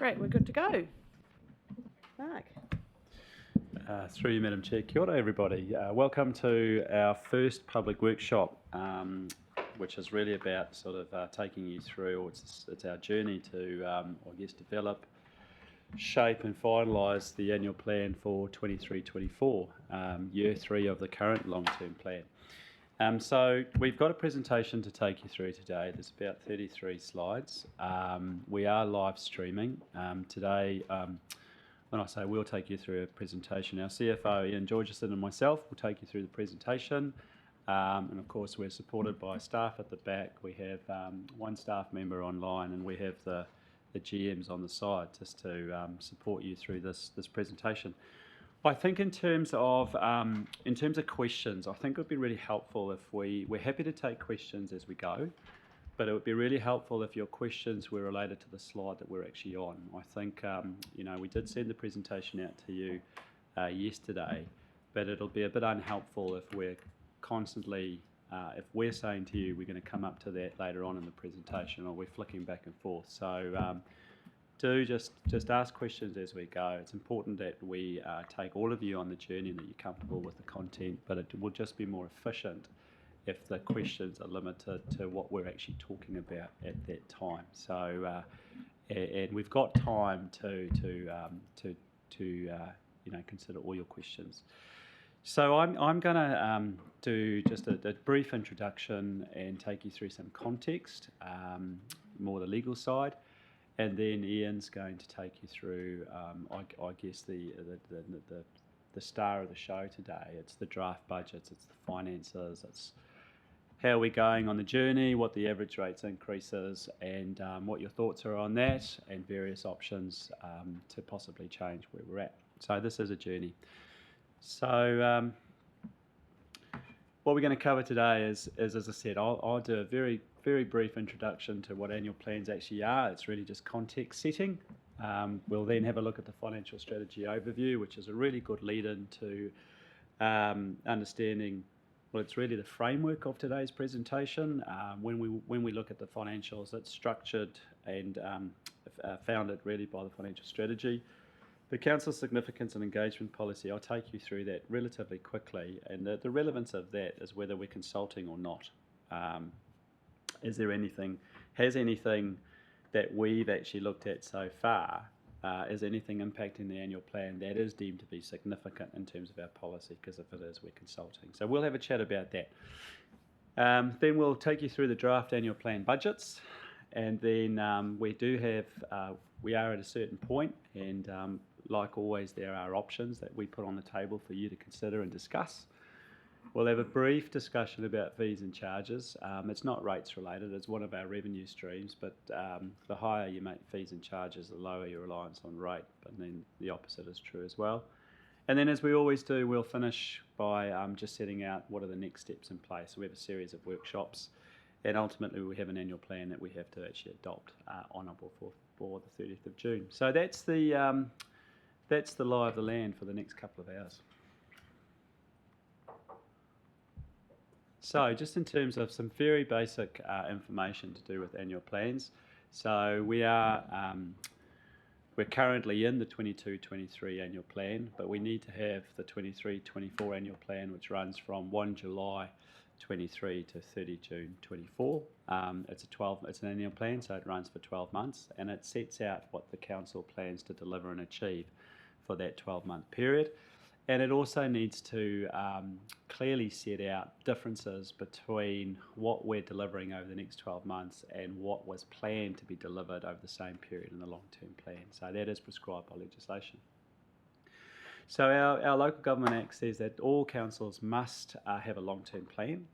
Great, we're good to go. Mark. Through you, Madam Chair. Kia ora, everybody. Welcome to our first public workshop, which is really about sort of taking you through, or it's our journey to, develop, shape and finalise the annual plan for 23-24, year 3 of the current long-term plan. So we've got a presentation to take you through today. There's about 33 slides. We are live streaming today. When I say we'll take you through a presentation, our CFO Ian Georgeson and myself will take you through the presentation. And of course we're supported by staff at the back. We have one staff member online, and we have the GMs on the side just to support you through this presentation. I think in terms of questions, I think it would be really helpful if we're happy to take questions as we go, but it would be really helpful if your questions were related to the slide that we're actually on. I think, we did send the presentation out to you yesterday, but it'll be a bit unhelpful if we're constantly, if we're saying to you we're going to come up to that later on in the presentation, or we're flicking back and forth. So do just ask questions as we go. It's important that we take all of you on the journey and that you're comfortable with the content, but it will just be more efficient if the questions are limited to what we're actually talking about at that time. So, and we've got time to consider all your questions. So I'm going to do just a brief introduction and take you through some context, more the legal side, and then Ian's going to take you through, I guess the star of the show today. It's the draft budgets, it's the finances, it's how we're going on the journey, what the average rates increase is, and what your thoughts are on that, and various options to possibly change where we're at. So this is a journey. So what we're going to cover today is as I said, I'll do a very, very brief introduction to what annual plans actually are. It's really just context setting. We'll then have a look at the financial strategy overview, which is a really good lead-in to understanding. Well, it's really the framework of today's presentation. When we look at the financials, it's structured and founded really by the financial strategy. The Council's significance and engagement policy, I'll take you through that relatively quickly, and the relevance of that is whether we're consulting or not. Has anything that we've actually looked at so far, is anything impacting the annual plan that is deemed to be significant in terms of our policy? Because if it is, we're consulting. So we'll have a chat about that. Then we'll take you through the draft annual plan budgets, and then we are at a certain point, and like always, there are options that we put on the table for you to consider and discuss. We'll have a brief discussion about fees and charges. It's not rates related, it's one of our revenue streams, but the higher you make fees and charges, the lower your reliance on rate, but then the opposite is true as well. And then, as we always do, we'll finish by just setting out what are the next steps in place. So we have a series of workshops, and ultimately we have an annual plan that we have to actually adopt on or before the 30th of June. So that's the lie of the land for the next couple of hours. So just in terms of some very basic information to do with annual plans. So we're currently in the 22-23 annual plan, but we need to have the 23-24 annual plan, which runs from 1 July 23 to 30 June 24. It's an annual plan, so it runs for 12 months, and it sets out what the Council plans to deliver and achieve for that 12-month period. And it also needs to clearly set out differences between what we're delivering over the next 12 months and what was planned to be delivered over the same period in the long-term plan. So that is prescribed by legislation. So our Local Government Act says that all councils must have a long-term plan,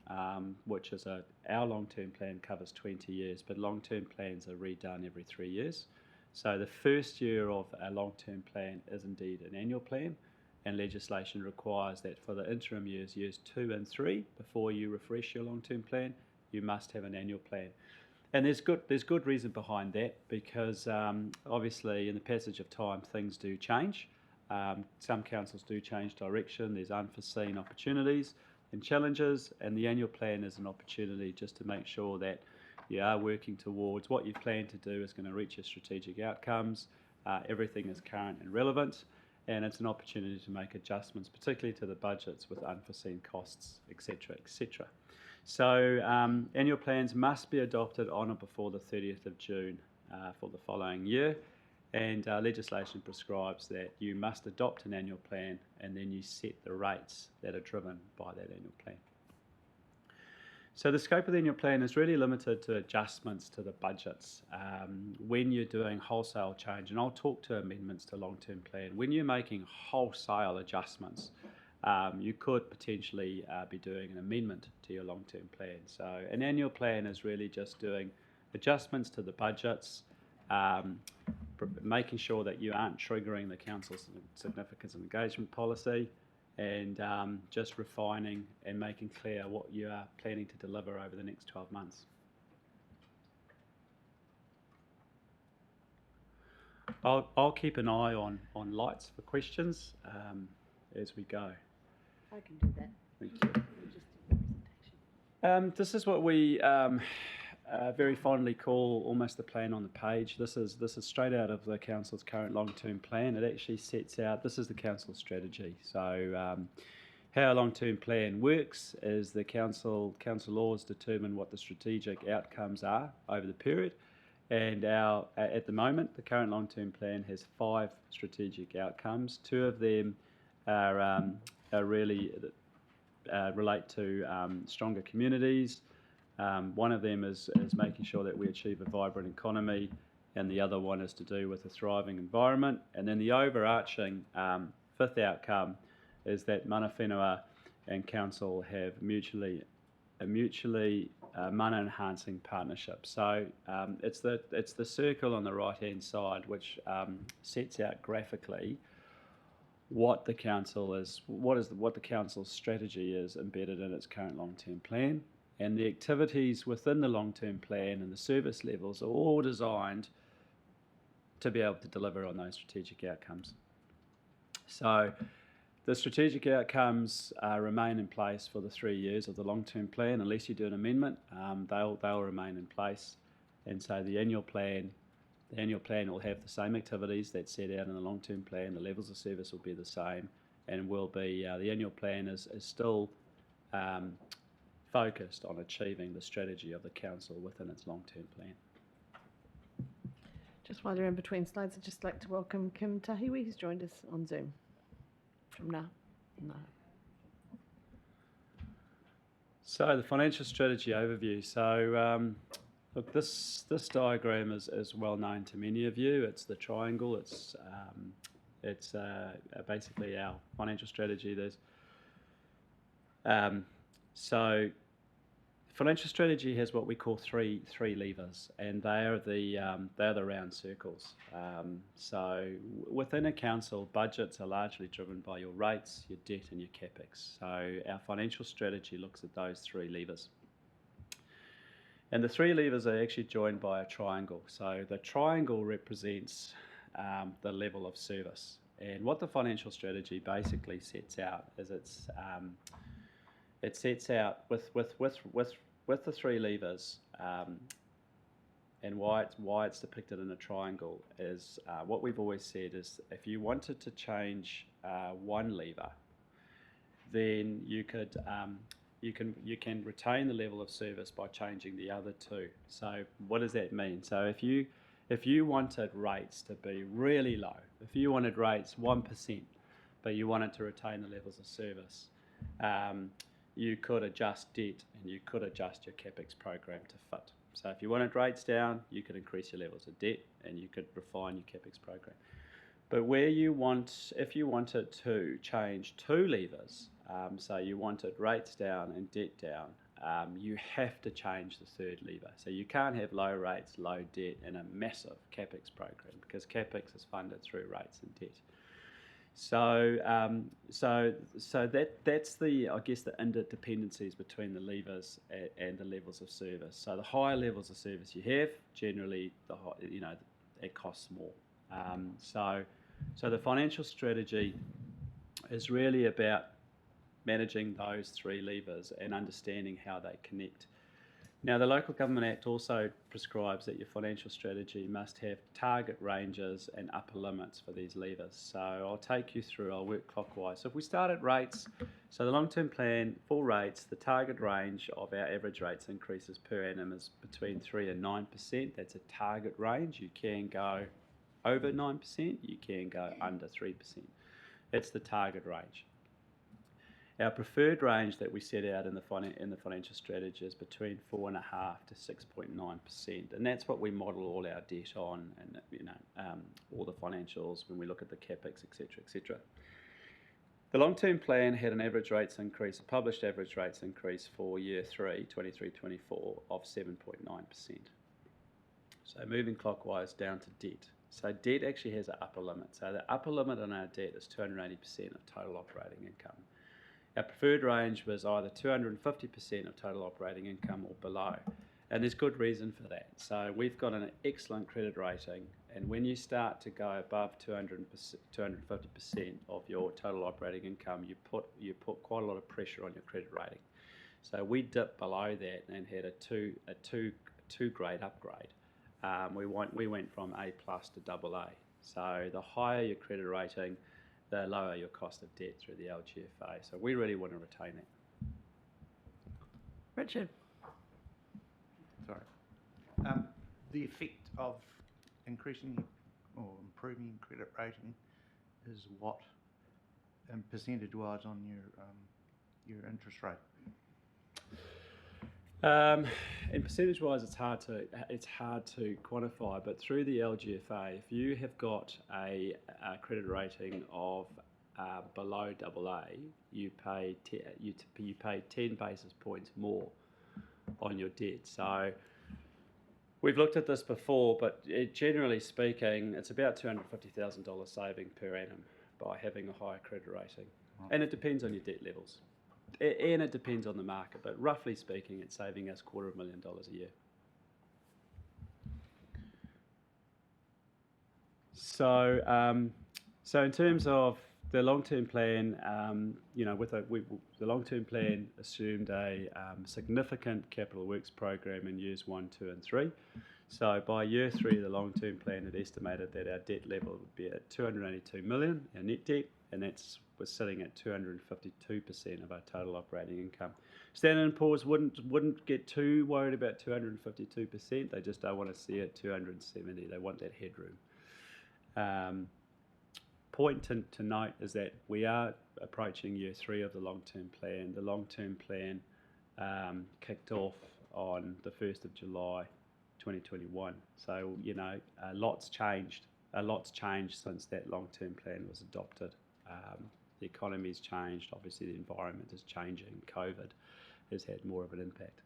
which is our long-term plan covers 20 years, but long-term plans are redone every 3 years. So the first year of a long-term plan is indeed an annual plan, and legislation requires that for the interim years 2 and 3, before you refresh your long-term plan, you must have an annual plan. And there's good reason behind that, because obviously in the passage of time things do change. Some councils do change direction, there's unforeseen opportunities and challenges, and the annual plan is an opportunity just to make sure that you are working towards what you've planned to do is going to reach your strategic outcomes, everything is current and relevant, and it's an opportunity to make adjustments, particularly to the budgets with unforeseen costs, etc., etc. So annual plans must be adopted on or before the 30th of June for the following year, and legislation prescribes that you must adopt an annual plan and then you set the rates that are driven by that annual plan. So the scope of the annual plan is really limited to adjustments to the budgets. When you're doing wholesale change, and I'll talk to amendments to long-term plan, when you're making wholesale adjustments, you could potentially be doing an amendment to your long-term plan. So an annual plan is really just doing adjustments to the budgets, making sure that you aren't triggering the council's significance and engagement policy, and just refining and making clear what you are planning to deliver over the next 12 months. I'll keep an eye on lights for questions as we go. I can do that. Thank you. Just do the presentation. This is what we very fondly call almost the plan on the page. This is straight out of the council's current long-term plan. It actually sets out, this is the council's strategy. So how a long-term plan works is the council laws determine what the strategic outcomes are over the period, and at the moment the current long-term plan has 5 strategic outcomes. 2 of them are really relate to stronger communities. One of them is making sure that we achieve a vibrant economy, and the other one is to do with a thriving environment. And then the overarching 5th outcome is that mana whenua and council have mutually mana enhancing partnership. So it's the circle on the right hand side which sets out graphically what the council's strategy is embedded in its current long-term plan, and the activities within the long-term plan and the service levels are all designed to be able to deliver on those strategic outcomes. So the strategic outcomes remain in place for the 3 years of the long-term plan unless you do an amendment. They'll remain in place, and so the annual plan will have the same activities that's set out in the long-term plan. The levels of service will be the same, and will be the annual plan is still focused on achieving the strategy of the council within its long-term plan. Just while you're in between slides, I'd just like to welcome Kim Tahiwi, who's joined us on Zoom from now. So the financial strategy overview. So look, this diagram is well known to many of you. It's the triangle. It's basically our financial strategy. So financial strategy has what we call three levers, and they're the round circles. So within a council, budgets are largely driven by your rates, your debt, and your capex. So our financial strategy looks at those 3 levers. And the 3 levers are actually joined by a triangle. So the triangle represents the level of service. And what the financial strategy basically sets out is it sets out with the 3 levers, and why it's depicted in a triangle is what we've always said is if you wanted to change one lever, then you can retain the level of service by changing the other 2. So what does that mean? So if you wanted rates to be really low, if you wanted rates 1%, but you wanted to retain the levels of service, you could adjust debt and you could adjust your capex program to fit. So if you wanted rates down, you could increase your levels of debt and you could refine your capex program. But if you wanted to change 2 levers, so you wanted rates down and debt down, you have to change the 3rd lever. So you can't have low rates, low debt, and a massive capex program because capex is funded through rates and debt. So that's the interdependencies between the levers and the levels of service. So the higher levels of service you have, generally it costs more. So the financial strategy is really about managing those 3 levers and understanding how they connect. Now, the Local Government Act also prescribes that your financial strategy must have target ranges and upper limits for these levers. So I'll take you through, I'll work clockwise. So if we start at rates, so the long-term plan for rates, the target range of our average rates increases per annum is between 3 and 9%. That's a target range. You can go over 9%, you can go under 3%. That's the target range. Our preferred range that we set out in the financial strategy is between 4.5% to 6.9%, and that's what we model all our debt on, and all the financials when we look at the capex, etc., etc. The long-term plan had an average rates increase, a published average rates increase for year 3, 23-24, of 7.9%. So moving clockwise down to debt. So debt actually has an upper limit. So the upper limit on our debt is 280% of total operating income. Our preferred range was either 250% of total operating income or below, and there's good reason for that. So we've got an excellent credit rating, and when you start to go above 250% of your total operating income, you put quite a lot of pressure on your credit rating. So we dipped below that and had a two grade upgrade. We went from A+ to AA. So the higher your credit rating, the lower your cost of debt through the LGFA. So we really want to retain it. Richard. Sorry. The effect of increasing or improving credit rating is what, percentage-wise, on your interest rate? And percentage-wise, it's hard to quantify, but through the LGFA, if you have got a credit rating of below AA, you pay 10 basis points more on your debt. So we've looked at this before, but generally speaking, it's about $250,000 saving per annum by having a higher credit rating, and it depends on your debt levels. And it depends on the market, but roughly speaking, it's saving us $250,000 a year. So in terms of the long-term plan, the long-term plan assumed a significant capital works program in years 1, 2, and 3. So by year 3, the long-term plan had estimated that our debt level would be at $282 million, our net debt, and was sitting at 252% of our total operating income. Standard & Poor's wouldn't get too worried about 252%. They just don't want to see it 270. They want that headroom. Point to note is that we are approaching year 3 of the long-term plan. The long-term plan kicked off on the 1st of July 2021. So, a lot's changed. A lot's changed since that long-term plan was adopted. The economy's changed. Obviously, the environment is changing. COVID has had more of an impact.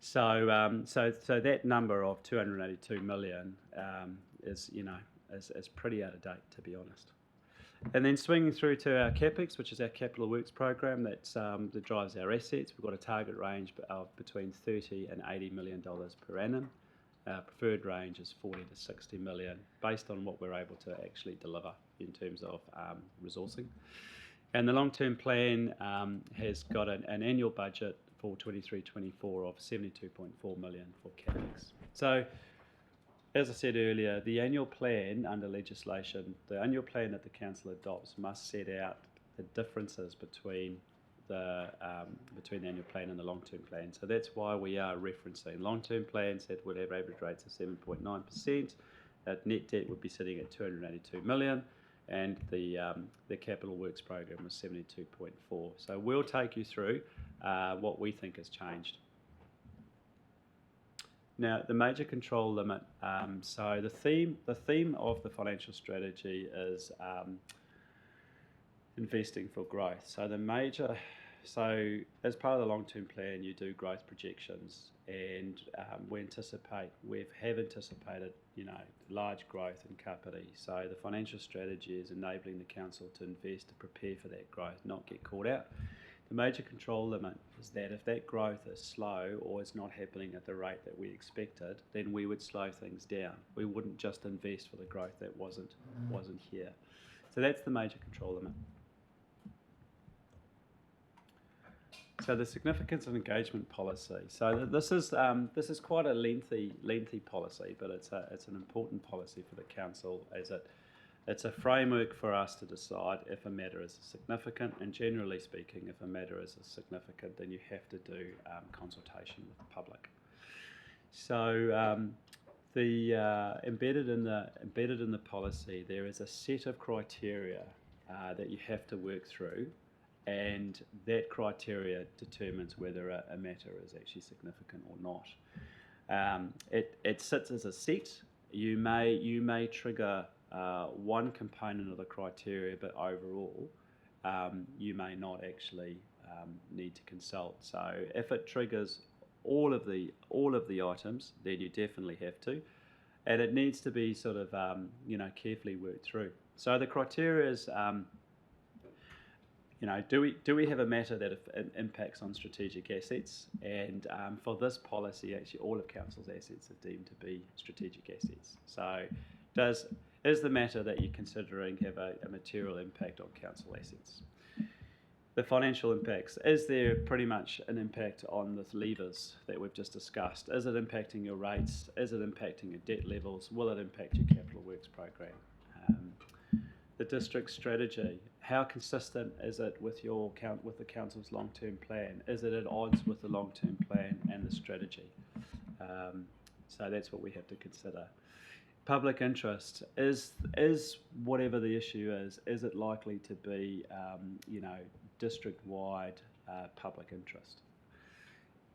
So that number of 282 million is pretty out of date, to be honest. And then swinging through to our capex, which is our capital works program that drives our assets. We've got a target range of between $30 and $80 million per annum. Our preferred range is 40 to 60 million, based on what we're able to actually deliver in terms of resourcing. And the long-term plan has got an annual budget for 23-24 of 72.4 million for capex. So, as I said earlier, the annual plan under legislation, the annual plan that the council adopts must set out the differences between the annual plan and the long-term plan. So that's why we are referencing long-term plans that would have average rates of 7.9%. That net debt would be sitting at 282 million, and the capital works program was 72.4. So we'll take you through what we think has changed. Now, the major control limit. So the theme of the financial strategy is investing for growth. So as part of the long-term plan, you do growth projections, and we have anticipated, large growth in Kapiti. So the financial strategy is enabling the council to invest to prepare for that growth, not get caught out. The major control limit is that if that growth is slow or is not happening at the rate that we expected, then we would slow things down. We wouldn't just invest for the growth that wasn't here. So that's the major control limit. So the significance of engagement policy. So this is quite a lengthy policy, but it's an important policy for the council as it's a framework for us to decide if a matter is significant, and generally speaking, if a matter is significant, then you have to do consultation with the public. So embedded in the policy, there is a set of criteria that you have to work through, and that criteria determines whether a matter is actually significant or not. It sits as a set. You may trigger one component of the criteria, but overall, you may not actually need to consult. So if it triggers all of the items, then you definitely have to, and it needs to be sort of carefully worked through. So the criteria is, do we have a matter that impacts on strategic assets? And for this policy, actually, all of council's assets are deemed to be strategic assets. So is the matter that you're considering have a material impact on council assets? The financial impacts, is there pretty much an impact on the levers that we've just discussed? Is it impacting your rates? Is it impacting your debt levels? Will it impact your capital works program? The district strategy, how consistent is it with the council's long-term plan? Is it at odds with the long-term plan and the strategy? So that's what we have to consider. Public interest, is whatever the issue is it likely to be district-wide public interest?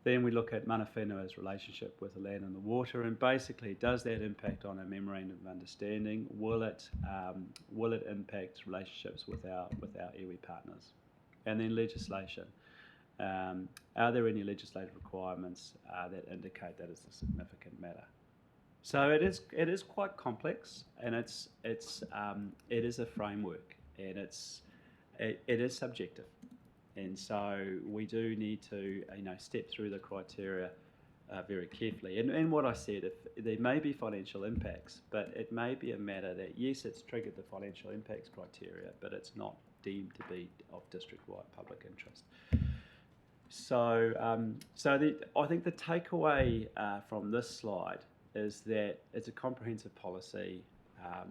Then we look at mana whenua's relationship with the land and the water, and basically, does that impact on a memorandum of understanding? Will it impact relationships with our iwi partners? And then legislation. Are there any legislative requirements that indicate that it's a significant matter? So it is quite complex, and it is a framework, and it is subjective. And so we do need to step through the criteria very carefully. And what I said, if there may be financial impacts, but it may be a matter that, yes, it's triggered the financial impacts criteria, but it's not deemed to be of district-wide public interest. So I think the takeaway from this slide is that it's a comprehensive policy.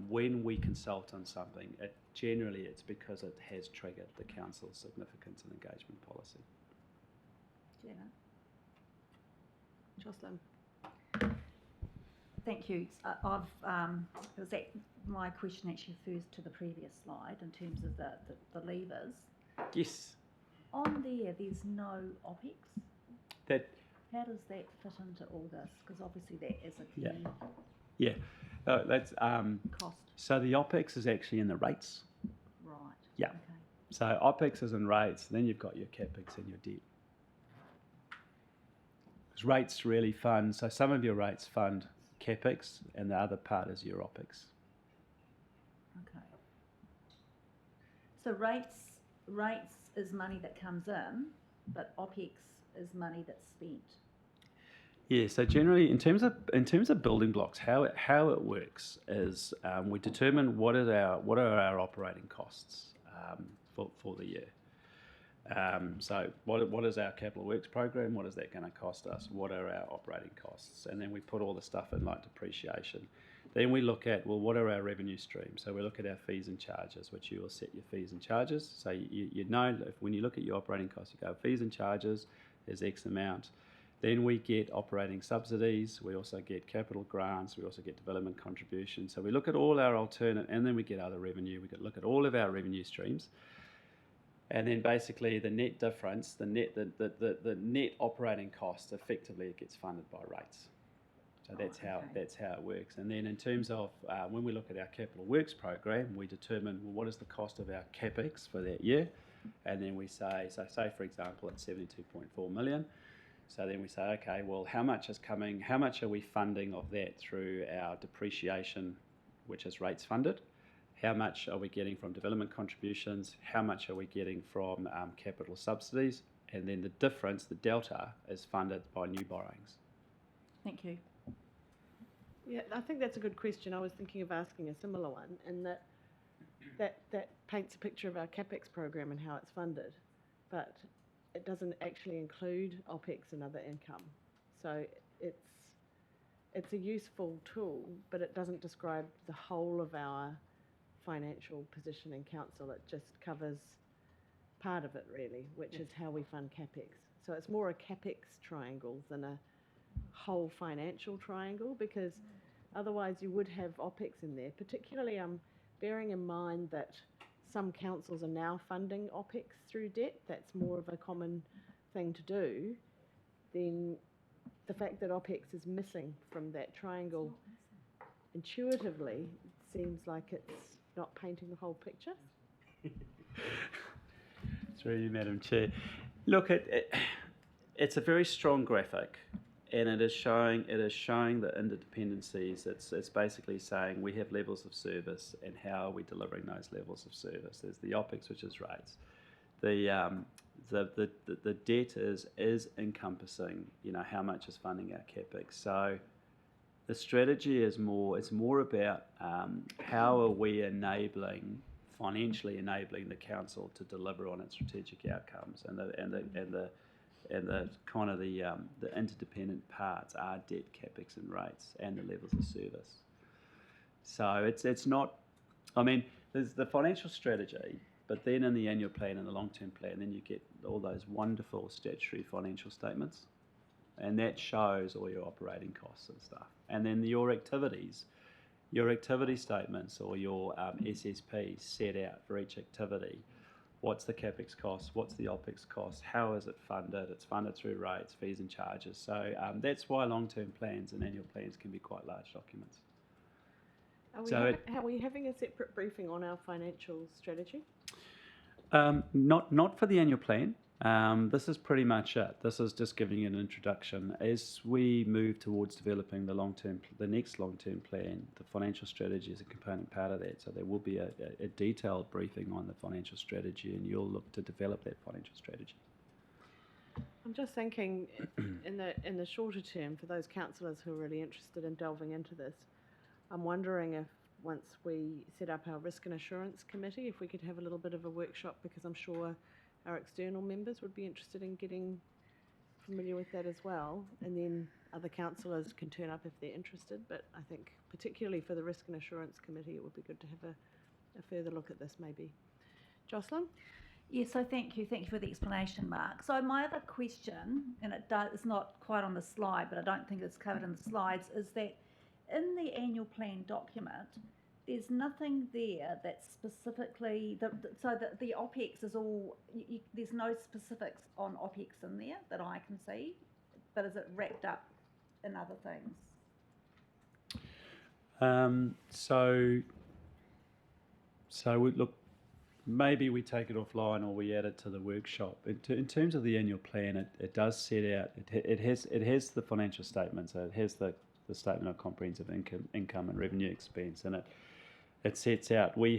When we consult on something, generally it's because it has triggered the council's significance and engagement policy. Jenna. Jocelyn. Thank you. My question actually refers to the previous slide in terms of the levers. Yes. On there's no OPEX. How does that fit into all this? Because obviously that is a key that's cost. So the OPEX is actually in the rates. Right. Yeah. Okay. So OPEX is in rates, then you've got your CAPEX and your debt. Because rates really fund, so some of your rates fund CAPEX and the other part is your OPEX. Okay. So rates is money that comes in, but OPEX is money that's spent. Yeah, so generally in terms of building blocks, how it works is we determine what are our operating costs for the year. So what is our capital works program? What is that going to cost us? What are our operating costs? And then we put all the stuff in like depreciation. Then we look at, well, what are our revenue streams? So we look at our fees and charges, which you will set your fees and charges. So you know when you look at your operating costs, you go fees and charges is X amount. Then we get operating subsidies, we also get capital grants, we also get development contributions. So we look at all our alternate, and then we get other revenue. We could look at all of our revenue streams. And then basically the net difference, the net operating cost, effectively it gets funded by rates. So that's how it works. And then in terms of when we look at our capital works program, we determine, well, what is the cost of our CAPEX for that year? And then we say for example, it's 72.4 million. So then we say, okay, well, how much are we funding of that through our depreciation, which is rates funded? How much are we getting from development contributions? How much are we getting from capital subsidies? And then the difference, the delta, is funded by new borrowings. Thank you. Yeah, I think that's a good question. I was thinking of asking a similar one, and that paints a picture of our CAPEX program and how it's funded. But it doesn't actually include OPEX and other income. So it's a useful tool, but it doesn't describe the whole of our financial position in council. It just covers part of it really, which is how we fund CapEx. So it's more a CapEx triangle than a whole financial triangle, because otherwise you would have OPEX in there, particularly bearing in mind that some councils are now funding OPEX through debt. That's more of a common thing to do. Then the fact that OPEX is missing from that triangle intuitively seems like it's not painting the whole picture. Through you, Madam Chair. Look, it's a very strong graphic, and it is showing the interdependencies. It's basically saying we have levels of service, and how are we delivering those levels of service? There's the OPEX, which is rates. The debt is encompassing, how much is funding our CapEx. So the strategy is more about how are we financially enabling the council to deliver on its strategic outcomes, and the kind of the interdependent parts are debt, CapEx, and rates, and the levels of service. So it's not. I mean, there's the financial strategy. But then in the annual plan and the long-term plan, then you get all those wonderful statutory financial statements, and that shows all your operating costs and stuff. And then your activity statements or your SSPs set out for each activity. What's the CapEx cost? What's the OPEX cost? How is it funded? It's funded through rates, fees and charges. So that's why long-term plans and annual plans can be quite large documents. Are we having a separate briefing on our financial strategy? Not for the annual plan. This is pretty much it. This is just giving you an introduction. As we move towards developing the next long-term plan, the financial strategy is a component part of that. So there will be a detailed briefing on the financial strategy, and you'll look to develop that financial strategy. I'm just thinking, in the shorter term, for those councillors who are really interested in delving into this, I'm wondering if once we set up our risk and assurance committee, if we could have a little bit of a workshop, because I'm sure our external members would be interested in getting familiar with that as well, and then other councillors can turn up if they're interested. But I think particularly for the risk and assurance committee, it would be good to have a further look at this maybe. Jocelyn? Yeah, so thank you for the explanation, Mark. So my other question, and it's not quite on the slide, but I don't think it's covered in the slides, is that in the annual plan document, there's nothing there that's specifically, so that the OPEX is all, there's no specifics on OPEX in there that I can see, but is it wrapped up in other things? So we look, maybe we take it offline or we add it to the workshop. In terms of the annual plan, it does set out, it has the financial statements, so it has the statement of comprehensive income and revenue expense, and it sets out, we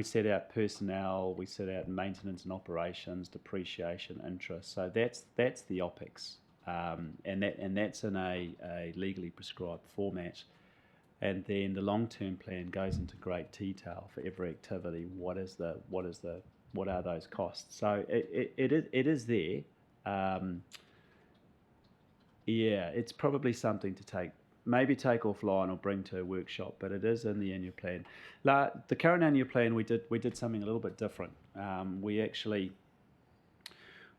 set out personnel, we set out maintenance and operations, depreciation, interest. So that's the OPEX, and that's in a legally prescribed format. And then the long-term plan goes into great detail for every activity. What are those costs? So it is there. Yeah, it's probably something to take offline or bring to a workshop, but it is in the annual plan. The current annual plan, we did something a little bit different.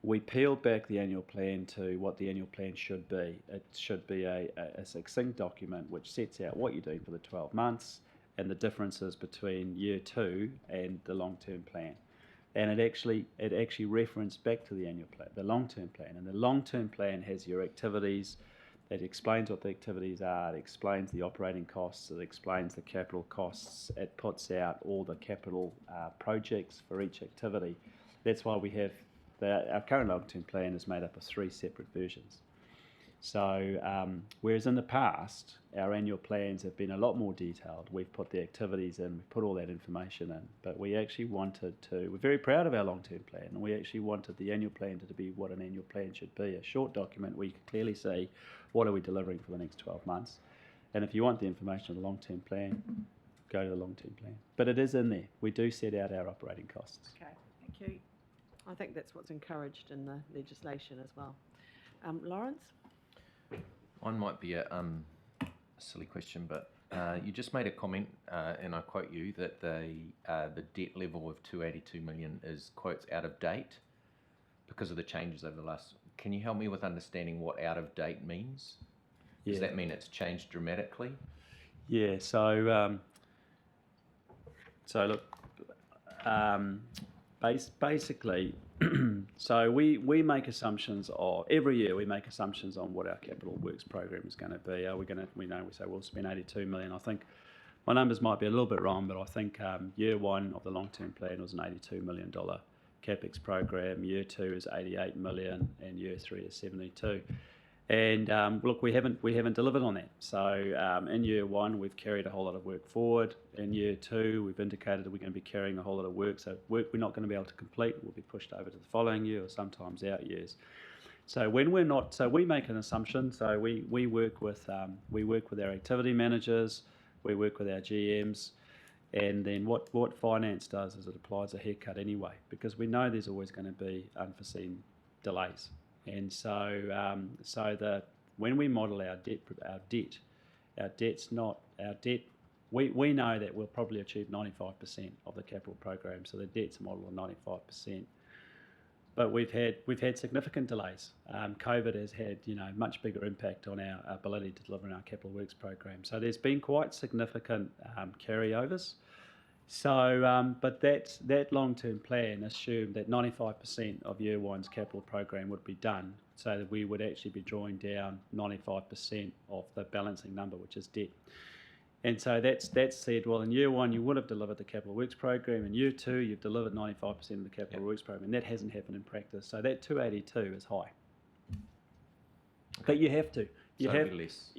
We peeled back the annual plan to what the annual plan should be. It should be a succinct document which sets out what you're doing for the 12 months and the differences between year 2 and the long-term plan. And it actually referenced back to the annual plan, the long-term plan. And the long-term plan has your activities. It explains what the activities are. It explains the operating costs. It explains the capital costs. It puts out all the capital projects for each activity. That's why we have our current long-term plan is made up of 3 separate versions. So whereas in the past, our annual plans have been a lot more detailed. We've put the activities in, we've put all that information in, but we actually we're very proud of our long-term plan, and we actually wanted the annual plan to be what an annual plan should be, a short document where you can clearly see what are we delivering for the next 12 months. And if you want the information on the long-term plan, go to the long-term plan. But it is in there. We do set out our operating costs. Okay, thank you. I think that's what's encouraged in the legislation as well. Lawrence? Mine might be a silly question, but you just made a comment, and I quote you, that the debt level of 282 million is, quotes, out of date because of the changes over the last... Can you help me with understanding what out of date means? Does that mean it's changed dramatically? Yeah, so look, basically, so we make assumptions every year we make assumptions on what our capital works program is going to be. We say we'll spend 82 million. I think my numbers might be a little bit wrong, but I think year one of the long-term plan was an $82 million capex program. Year two is 88 million, and year three is 72. And look, we haven't delivered on that. So in year one, we've carried a whole lot of work forward. In year two, we've indicated that we're going to be carrying a whole lot of work. So work we're not going to be able to complete will be pushed over to the following year or sometimes out years. So when we're not, so we make an assumption. So we work with our activity managers, we work with our GMs, and then what finance does is it applies a haircut anyway, because we know there's always going to be unforeseen delays. And so, when we model our debt, we know that we'll probably achieve 95% of the capital program. So the debt's modeled on 95%. But we've had significant delays. COVID has had much bigger impact on our ability to deliver on our capital works program. So there's been quite significant carryovers. So, but that long-term plan assumed that 95% of year one's capital program would be done, so that we would actually be drawing down 95% of the balancing number, which is debt. And so that's said, well, in year one, you would have delivered the capital works program. In year two, you've delivered 95% of the capital works program, and that hasn't happened in practice. So that 282 is high. But you have to. You So have, it'll be less.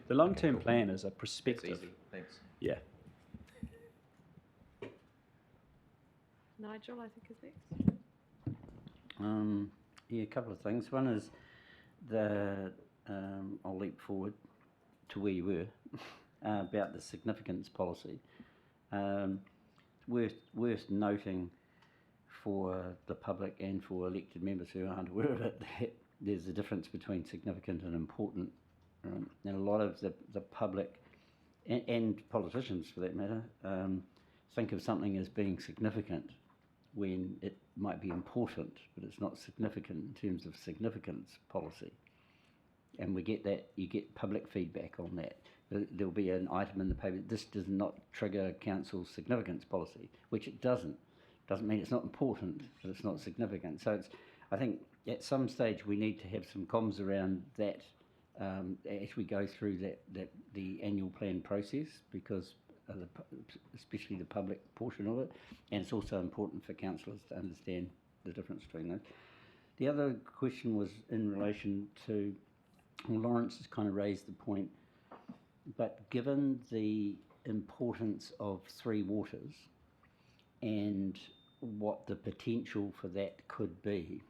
the long-term plan is a perspective. That's easy. Thanks. Yeah. Nigel, I think, is next. Yeah, a couple of things. One is I'll leap forward to where you were about the significance policy. Worth noting for the public and for elected members who aren't aware of it that there's a difference between significant and important. And a lot of the public and politicians, for that matter, think of something as being significant when it might be important, but it's not significant in terms of significance policy. And we get that, you get public feedback on that. There'll be an item in the paper, this does not trigger council's significance policy, which it doesn't. Doesn't mean it's not important, but it's not significant. So I think at some stage we need to have some comms around that as we go through the annual plan process, because especially the public portion of it, and it's also important for councillors to understand the difference between those. The other question was in relation to, well, Lawrence has kind of raised the point, but given the importance of Three Waters and what the potential for that could be,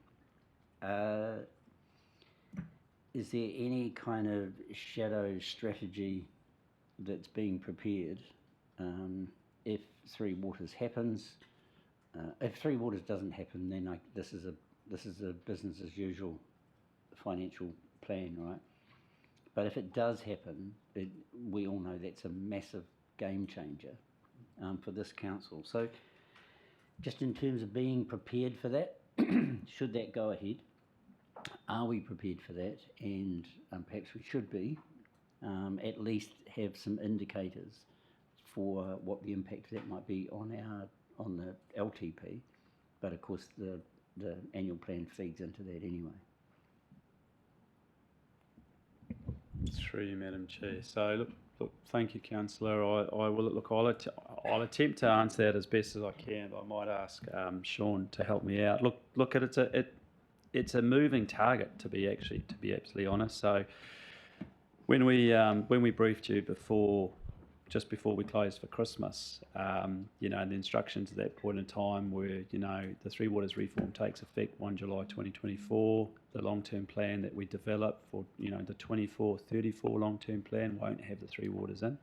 is there any kind of shadow strategy that's being prepared if Three Waters happens? If Three Waters doesn't happen, then this is a business as usual financial plan, right? But if it does happen, we all know that's a massive game changer for this council. So just in terms of being prepared for that, should that go ahead, are we prepared for that? And perhaps we should be, at least have some indicators for what the impact of that might be on the LTP. But of course the annual plan feeds into that anyway. Through you, Madam Chair. So look, thank you, Councillor. I'll attempt to answer that as best as I can, but I might ask Sean to help me out. Look, it's a moving target to be absolutely honest. So when we briefed you just before we closed for Christmas, the instructions at that point in time were, the Three Waters reform takes effect 1 July 2024. The long-term plan that we develop for, the 24-34 long-term plan won't have the Three Waters in.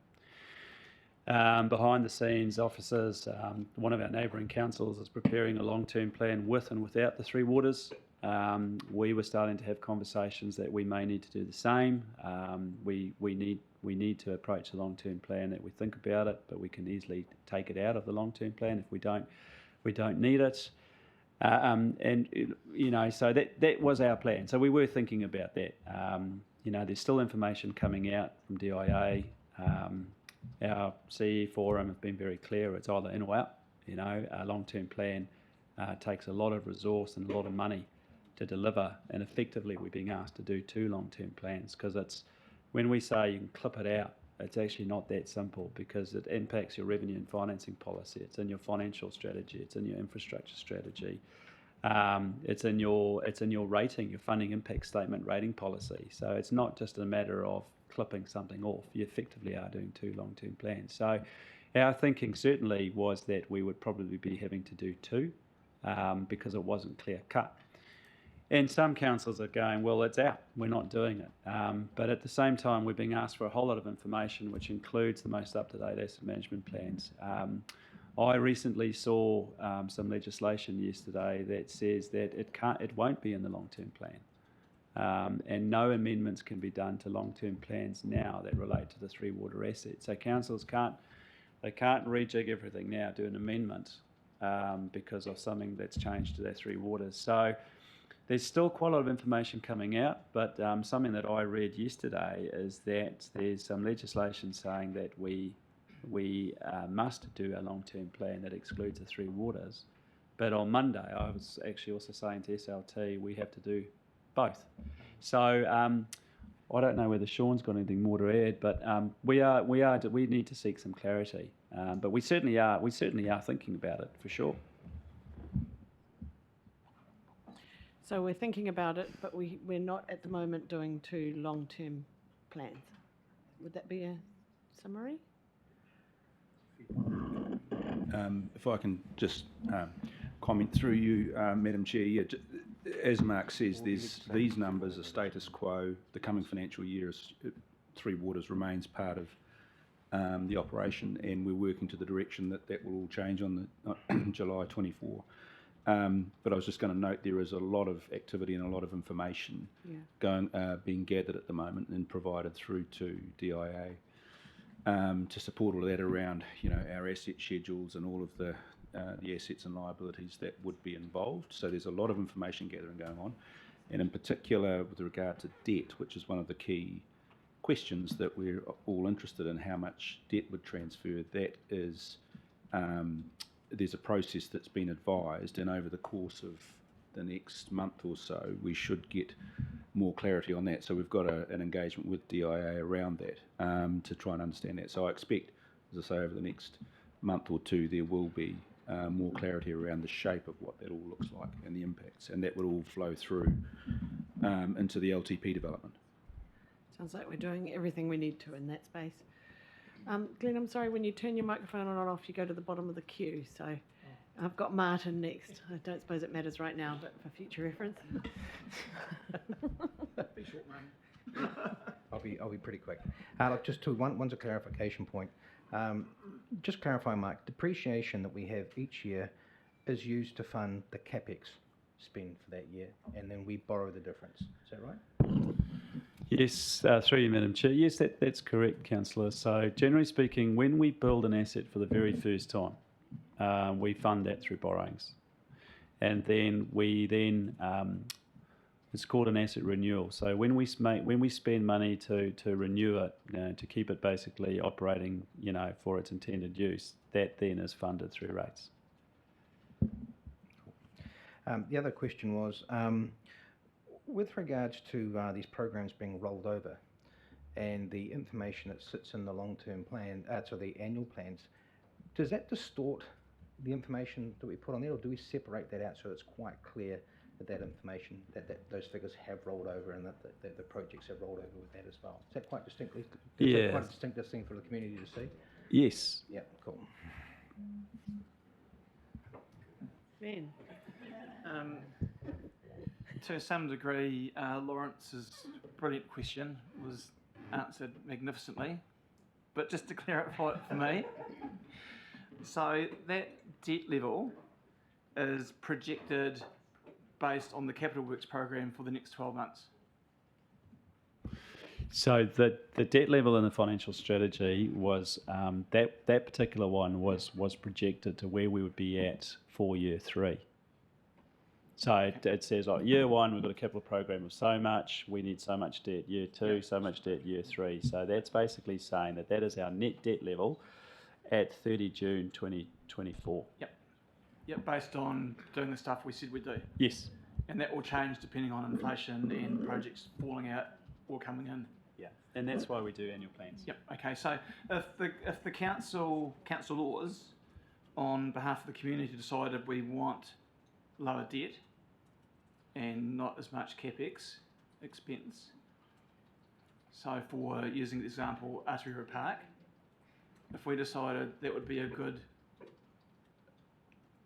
Behind the scenes, officers, one of our neighbouring councils is preparing a long-term plan with and without the Three Waters. We were starting to have conversations that we may need to do the same. We need to approach the long-term plan, that we think about it, but we can easily take it out of the long-term plan if we don't need it. So that was our plan. So we were thinking about that. There's still information coming out from DIA. Our CE forum have been very clear. It's either in or out. A long-term plan takes a lot of resource and a lot of money to deliver, and effectively we're being asked to do 2 long-term plans, because it's, when we say you can clip it out, it's actually not that simple, because it impacts your revenue and financing policy. It's in your financial strategy. It's in your infrastructure strategy. It's in your rating, your funding impact statement rating policy. So it's not just a matter of clipping something off. You effectively are doing 2 long-term plans. So our thinking certainly was that we would probably be having to do 2 because it wasn't clear cut. And some councils are going, well, it's out, we're not doing it. But at the same time, we're being asked for a whole lot of information, which includes the most up-to-date asset management plans. I recently saw some legislation yesterday that says that it won't be in the long-term plan. And no amendments can be done to long-term plans now that relate to the Three Water assets. So councils can't rejig everything now, do an amendment because of something that's changed to their Three Waters. So there's still quite a lot of information coming out, but something that I read yesterday is that there's some legislation saying that we must do a long-term plan that excludes the Three Waters. But on Monday, I was actually also saying to SLT, we have to do both. So I don't know whether Sean's got anything more to add, but we need to seek some clarity. But we certainly are thinking about it for sure. So we're thinking about it, but we're not at the moment doing 2 long-term plans. Would that be a summary? If I can just comment through you, Madam Chair. Yeah, as Mark says, these numbers are status quo. The coming financial year, Three Waters remains part of the operation, and we're working to the direction that will all change on July 24. But I was just going to note there is a lot of activity and a lot of information being gathered at the moment and provided through to DIA to support all of that around our asset schedules and all of the assets and liabilities that would be involved. So there's a lot of information gathering going on, and in particular with regard to debt, which is one of the key questions that we're all interested in, how much debt would transfer. That is there's a process that's been advised, and over the course of the next month or so we should get more clarity on that. So we've got an engagement with DIA around that to try and understand that. So I expect, as I say, over the next month or 2 there will be more clarity around the shape of what that all looks like and the impacts, and that will all flow through into the LTP development. Sounds like we're doing everything we need to in that space. Glenn, I'm sorry, when you turn your microphone on and off, you go to the bottom of the queue. So I've got Martin next. I don't suppose it matters right now, but for future reference. Be short, man. I'll be pretty quick. Look, just one's a clarification point. Just clarifying, Mark, depreciation that we have each year is used to fund the CapEx spend for that year, and then we borrow the difference. Is that right? Yes, through you, Madam Chair. Yes, that's correct, Councillor. So generally speaking, when we build an asset for the very first time, we fund that through borrowings. And then it's called an asset renewal. So when we spend money to renew it, to keep it basically operating, for its intended use, that then is funded through rates. The other question was, with regards to these programs being rolled over and the information that sits in the long-term plan, so the annual plans, does that distort the information that we put on there, or do we separate that out so it's quite clear that information, that those figures have rolled over and that the projects have rolled over with that as well? Is that quite distinctly? Yeah. Quite a distinctive thing for the community to see? Yes. Yeah, cool. Ben. To some degree, Lawrence's brilliant question was answered magnificently, but just to clear it for me. So that debt level is projected based on the capital works program for the next 12 months. So the debt level in the financial strategy was that particular one was projected to where we would be at for year 3. So it says like year 1 we've got a capital program of so much, we need so much debt. Year 2, so much debt. Year 3. So that's basically saying that is our net debt level at 30 June 2024. Yep, based on doing the stuff we said we'd do. Yes. And that will change depending on inflation and projects falling out or coming in. Yeah. And that's why we do annual plans. Yep. Okay. So if the councillors on behalf of the community decided we want lower debt and not as much capex expense. So for using the example, Aotearoa Park, if we decided that would be a good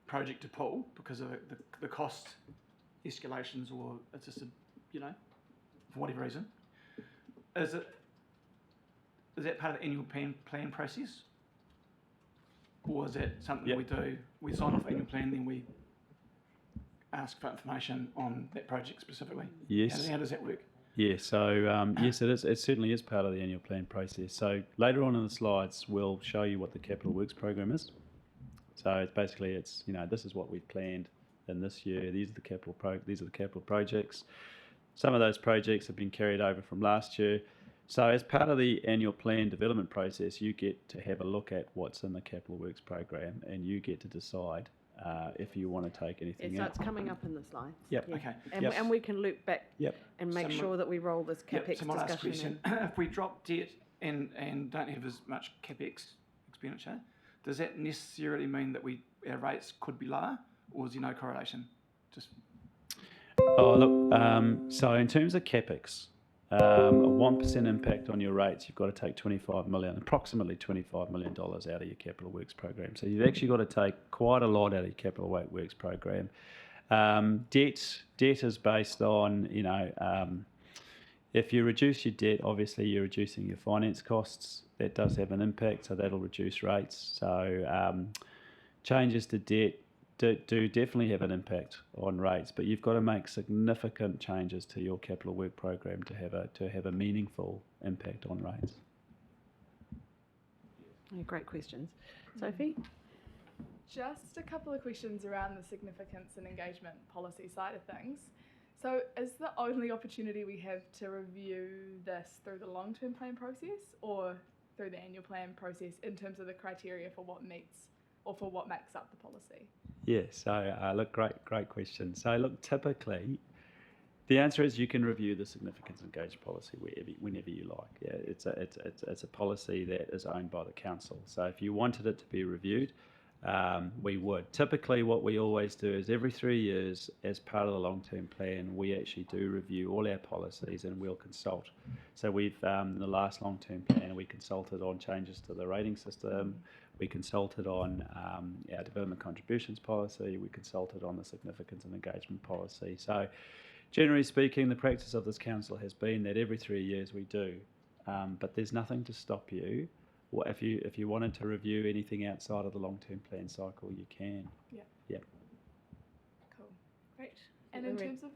project to pull because of the cost escalations, or it's just for whatever reason, is that part of the annual plan process, or is that something we do? We sign off annual plan, then we ask for information on that project specifically. Yes. How does that work? Yeah, so yes, it is. It certainly is part of the annual plan process. So later on in the slides, we'll show you what the capital works program is. So it's basically this is what we've planned in this year. These are the capital projects. Some of those projects have been carried over from last year. So as part of the annual plan development process, you get to have a look at what's in the capital works program, and you get to decide if you want to take anything So out. it's coming up in the slides. Yep. Yeah. Okay. And we can loop back Yep. and make So sure that we roll this capex So my last discussion question: if we drop debt and don't have as much capex expenditure, does that necessarily mean that our rates could be lower, or is there no correlation? Just Oh, look, so in terms of capex, a 1% impact on your rates, you've got to take approximately $25 million out of your capital works program. So you've actually got to take quite a lot out of your capital works program. Debt is based on, if you reduce your debt, obviously you're reducing your finance costs. That does have an impact, so that'll reduce rates. So changes to debt do definitely have an impact on rates, but you've got to make significant changes to your capital work program to have a meaningful impact on rates. Yeah, great questions. Sophie? Just a couple of questions around the significance and engagement policy side of things. So is the only opportunity we have to review this through the long-term plan process or through the annual plan process in terms of the criteria for what meets or for what makes up the policy? Yeah, so look, great question. So look, typically, the answer is you can review the significance and engagement policy whenever you like. Yeah, it's a policy that is owned by the council. So if you wanted it to be reviewed, we would. Typically, what we always do is every 3 years, as part of the long-term plan, we actually do review all our policies and we'll consult. So we've, in the last long-term plan, we consulted on changes to the rating system. We consulted on our development contributions policy. We consulted on the significance and engagement policy. So generally speaking, the practice of this council has been that every 3 years we do, but there's nothing to stop you. Well, if you wanted to review anything outside of the long-term plan cycle, you can. Yeah. Cool. Great. And in terms of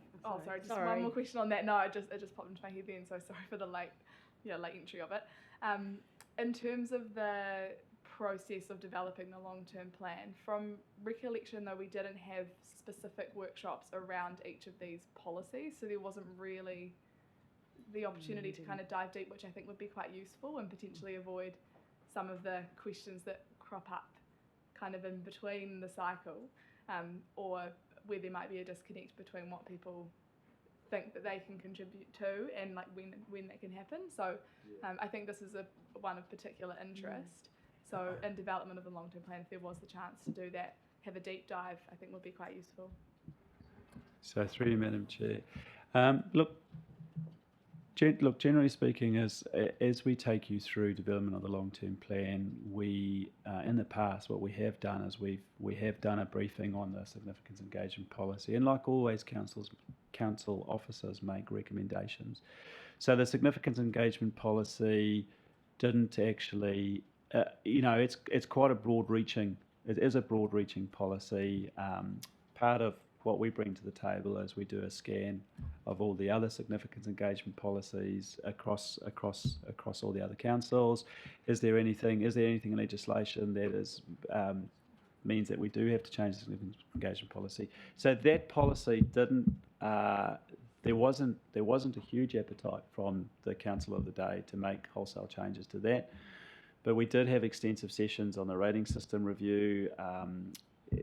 just Sorry. one more question on that. No, it just popped into my head then, so sorry for the late entry of it. In terms of the process of developing the long-term plan, from recollection though, we didn't have specific workshops around each of these policies, so there wasn't really the opportunity to kind of dive deep, which I think would be quite useful and potentially avoid some of the questions that crop up kind of in between the cycle, or where there might be a disconnect between what people think that they can contribute to and like when that can happen. So I think this is one of particular interest. So in development of the long-term plan, if there was the chance to do that, have a deep dive, I think would be quite useful. So through you, Madam Chair. Generally speaking, as we take you through development of the long-term plan, we in the past what we have done is we have done a briefing on the significance engagement policy, and like always, council officers make recommendations. So the significance engagement policy didn't actually, it's quite a broad-reaching. It is a broad-reaching policy. Part of what we bring to the table is we do a scan of all the other significance engagement policies across all the other councils. Is there anything in legislation that is means that we do have to change the significance engagement policy? So that policy didn't. There wasn't a huge appetite from the council of the day to make wholesale changes to that, but we did have extensive sessions on the rating system review.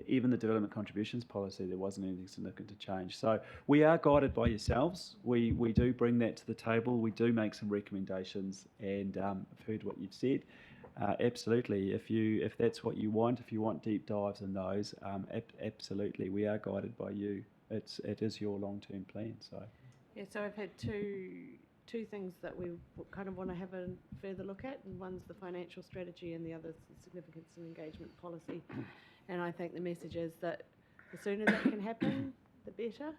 Even the development contributions policy, there wasn't anything significant to change. So we are guided by yourselves. We do bring that to the table. We do make some recommendations, and I've heard what you've said. Absolutely, if that's what you want, if you want deep dives in those, absolutely, we are guided by you. It is your long-term plan. So Yeah, so I've had two things that we kind of want to have a further look at, and one's the financial strategy and the other's the significance and engagement policy. And I think the message is that the sooner that can happen, the better.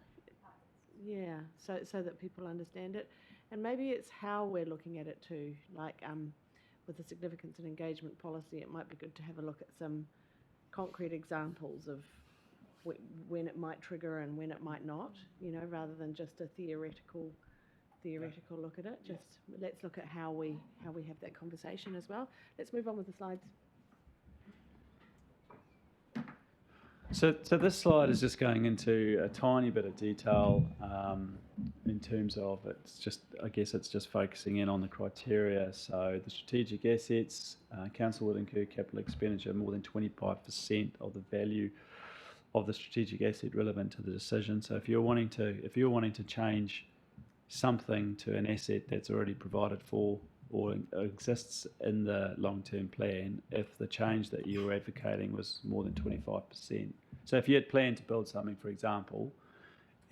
Yeah, so that people understand it. And maybe it's how we're looking at it too. Like with the significance and engagement policy, it might be good to have a look at some concrete examples of when it might trigger and when it might not, rather than just a theoretical look at it. Just let's look at how we have that conversation as well. Let's move on with the slides. So this slide is just going into a tiny bit of detail in terms of it's just focusing in on the criteria. So the strategic assets, council would incur capital expenditure more than 25% of the value of the strategic asset relevant to the decision. So if you're wanting to change something to an asset that's already provided for or exists in the long-term plan, if the change that you were advocating was more than 25%. So if you had planned to build something, for example,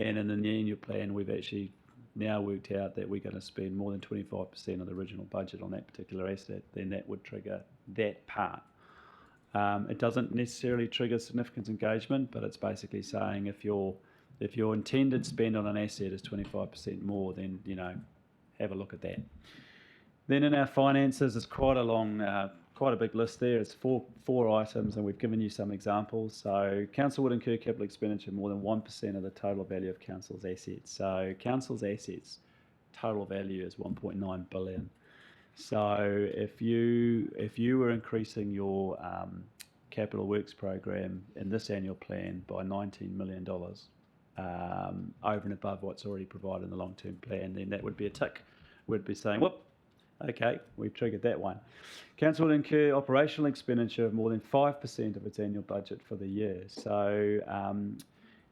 and in the annual plan we've actually now worked out that we're going to spend more than 25% of the original budget on that particular asset, then that would trigger that part. It doesn't necessarily trigger significance engagement, but it's basically saying if your intended spend on an asset is 25% more, then have a look at that. Then in our finances, it's quite a big list there. It's four items, and we've given you some examples. So council would incur capital expenditure more than 1% of the total value of council's assets. So council's assets total value is 1.9 billion. So if you were increasing your capital works program in this annual plan by $19 million over and above what's already provided in the long-term plan, then that would be a tick. We'd be saying, whoop, okay, we've triggered that one. Council will incur operational expenditure of more than 5% of its annual budget for the year. So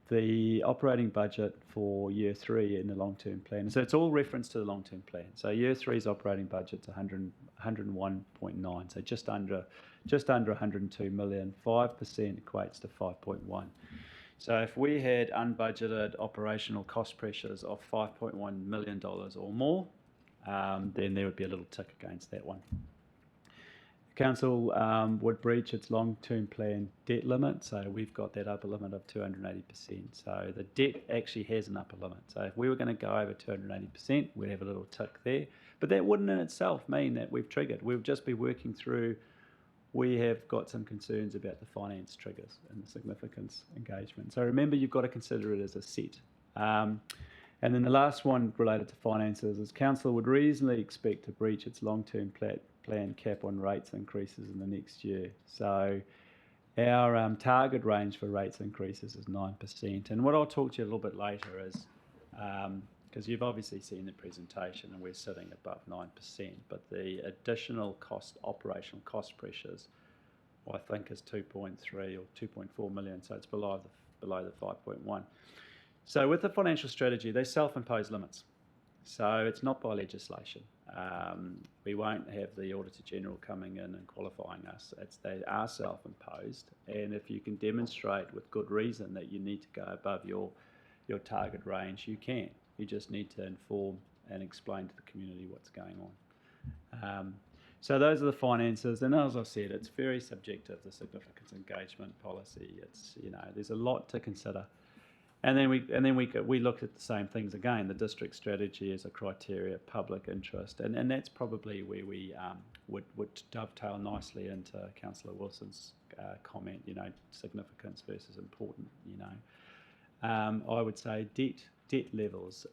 the operating budget for year 3 in the long-term plan. So it's all reference to the long-term plan. So year 3's operating budget's 101.9, so just under 102 million. 5% equates to 5.1. So if we had unbudgeted operational cost pressures of $5.1 million or more, then there would be a little tick against that one. Council would breach its long-term plan debt limit, so we've got that upper limit of 280%. So the debt actually has an upper limit. So if we were going to go over 280%, we'd have a little tick there. But that wouldn't in itself mean that we've triggered. We'll just be working through. We have got some concerns about the finance triggers and the significance engagement. So remember, you've got to consider it as a set. And then the last one related to finances is council would reasonably expect to breach its long-term plan cap on rates increases in the next year. So our target range for rates increases is 9%. And what I'll talk to you a little bit later is, because you've obviously seen the presentation and we're sitting above 9%, but the additional operational cost pressures, I think is 2.3 or 2.4 million, so it's below the 5.1. So with the financial strategy, they self-impose limits. So it's not by legislation. We won't have the Auditor General coming in and qualifying us. They are self-imposed, and if you can demonstrate with good reason that you need to go above your target range, you can. You just need to inform and explain to the community what's going on. So those are the finances, and as I've said, it's very subjective, the significance engagement policy. It's, there's a lot to consider. And then we looked at the same things again. The district strategy as a criteria, public interest, and that's probably where we would dovetail nicely into Councillor Wilson's comment. Significance versus important. I would say debt levels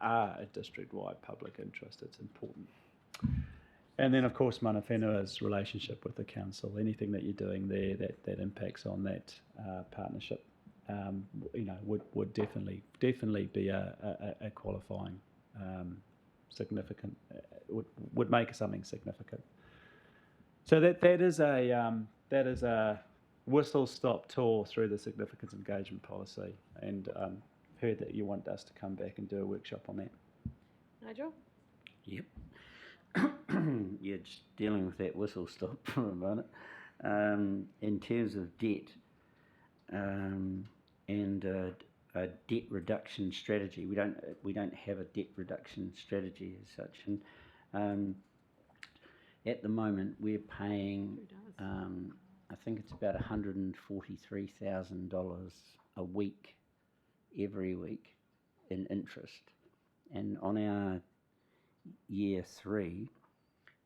are a district-wide public interest. It's important. And then, of course, mana whenua's relationship with the council. Anything that you're doing there that impacts on that partnership, would definitely be a qualifying significant. Would make something significant. So that is a whistle-stop tour through the significance engagement policy, and heard that you want us to come back and do a workshop on that. Nigel? Yep. Yeah, just dealing with that whistle stop for a minute. In terms of debt and a debt reduction strategy, we don't have a debt reduction strategy as such. And at the moment, we're paying, I think it's about $143,000 a week, every week, in interest. And on our year 3,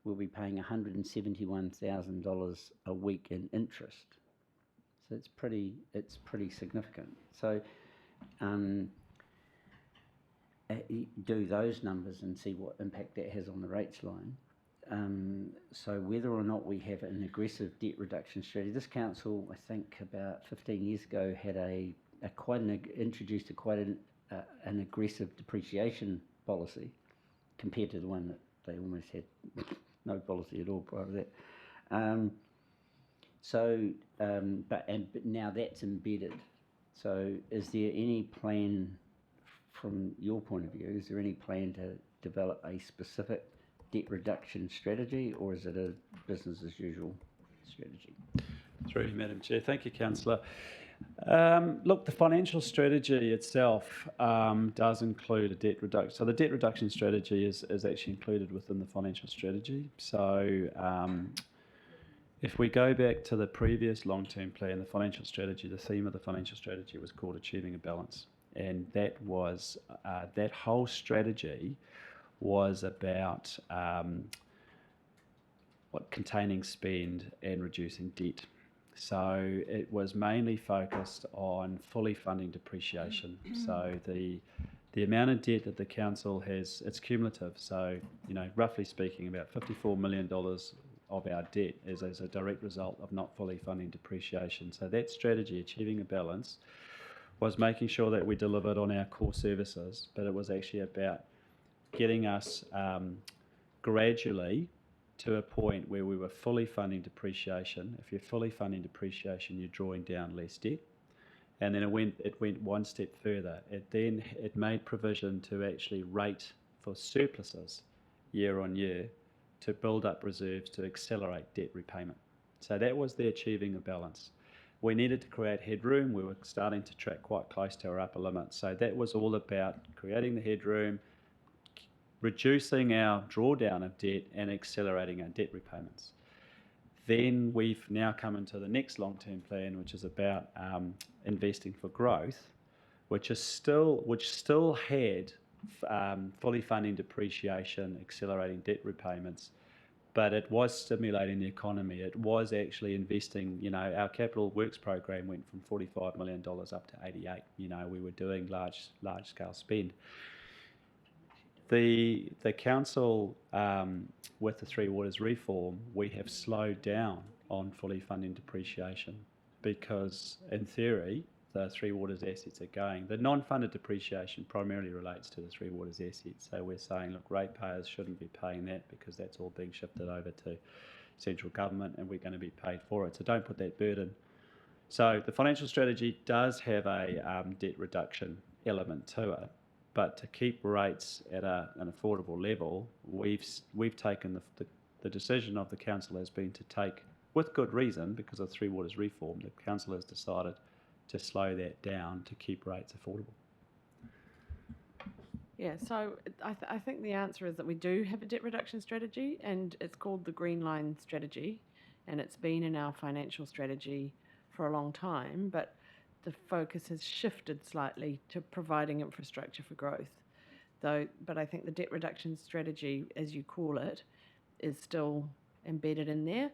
we'll be paying $171,000 a week in interest. So it's pretty significant. So do those numbers and see what impact that has on the rates line. So whether or not we have an aggressive debt reduction strategy, this council, I think about 15 years ago, had introduced quite an aggressive depreciation policy compared to the one that they almost had no policy at all prior to that. But now that's embedded. So is there any plan, from your point of view, is there any plan to develop a specific debt reduction strategy, or is it a business as usual strategy? Through you, Madam Chair. Thank you, Councillor. Look, the financial strategy itself does include a debt reduction. So the debt reduction strategy is actually included within the financial strategy. So if we go back to the previous long-term plan, the financial strategy, the theme of the financial strategy was called Achieving a Balance. And that was, that whole strategy was about containing spend and reducing debt. So it was mainly focused on fully funding depreciation. So the amount of debt that the council has, it's cumulative. So, roughly speaking, about $54 million of our debt is as a direct result of not fully funding depreciation. So that strategy, Achieving a Balance, was making sure that we delivered on our core services, but it was actually about getting us gradually to a point where we were fully funding depreciation. If you're fully funding depreciation, you're drawing down less debt. And then it went one step further. It made provision to actually rate for surpluses year on year to build up reserves to accelerate debt repayment. So that was the Achieving a Balance. We needed to create headroom. We were starting to track quite close to our upper limit. So that was all about creating the headroom, reducing our drawdown of debt, and accelerating our debt repayments. Then we've now come into the next long-term plan, which is about investing for growth, which still had fully funding depreciation, accelerating debt repayments, but it was stimulating the economy. It was actually investing. Our capital works program went from $45 million up to 88. We were doing large scale spend. The council, with the Three Waters reform, we have slowed down on fully funding depreciation because, in theory, the Three Waters assets are going. The non-funded depreciation primarily relates to the Three Waters assets. So we're saying, look, ratepayers shouldn't be paying that because that's all being shifted over to central government and we're going to be paid for it. So don't put that burden. So the financial strategy does have a debt reduction element to it. But to keep rates at an affordable level, we've taken the decision of the council has been to take, with good reason, because of Three Waters reform, the council has decided to slow that down to keep rates affordable. Yeah, so I think the answer is that we do have a debt reduction strategy, and it's called the Green Line strategy, and it's been in our financial strategy for a long time, but the focus has shifted slightly to providing infrastructure for growth. But I think the debt reduction strategy, as you call it, is still embedded in there,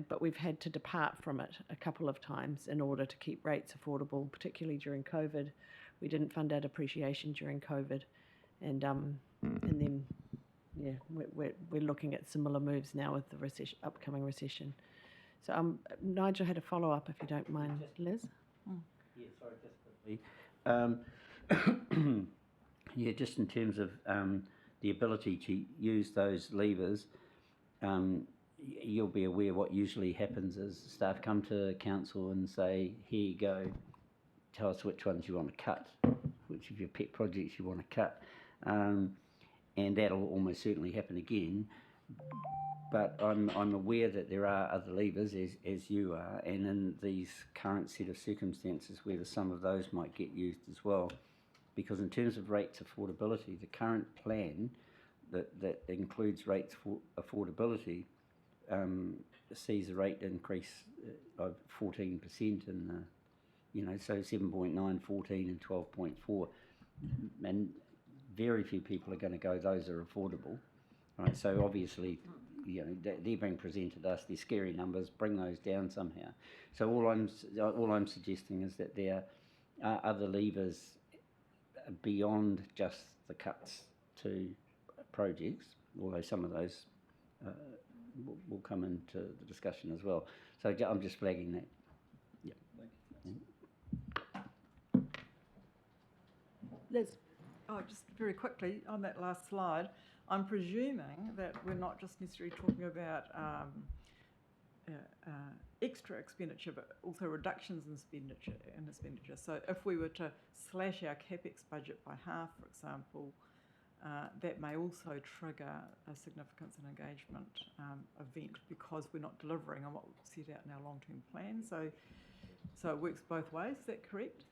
but we've had to depart from it a couple of times in order to keep rates affordable, particularly during COVID. We didn't fund our depreciation during COVID, and then we're looking at similar moves now with the upcoming recession. So Nigel had a follow-up, if you don't mind, Liz. Yeah, sorry, just quickly. Yeah, just in terms of the ability to use those levers, you'll be aware what usually happens is staff come to council and say, here you go, tell us which ones you want to cut, which of your pet projects you want to cut. And that'll almost certainly happen again. But I'm aware that there are other levers, as you are, and in these current set of circumstances, whether some of those might get used as well. Because in terms of rates affordability, the current plan that includes rates for affordability sees a rate increase of 14% in the, so 7.9, 14 and 12.4. And very few people are going to go, those are affordable. Right, so obviously, they're being presented us, they're scary numbers, bring those down somehow. So all I'm suggesting is that there are other levers beyond just the cuts to projects, although some of those will come into the discussion as well. So I'm just flagging that. Yeah. Liz? Oh, just very quickly, on that last slide, I'm presuming that we're not just necessarily talking about extra expenditure, but also reductions in expenditure. So if we were to slash our capex budget by half, for example, that may also trigger a significance and engagement event because we're not delivering on what we've set out in our long-term plan. So it works both ways. Is that correct?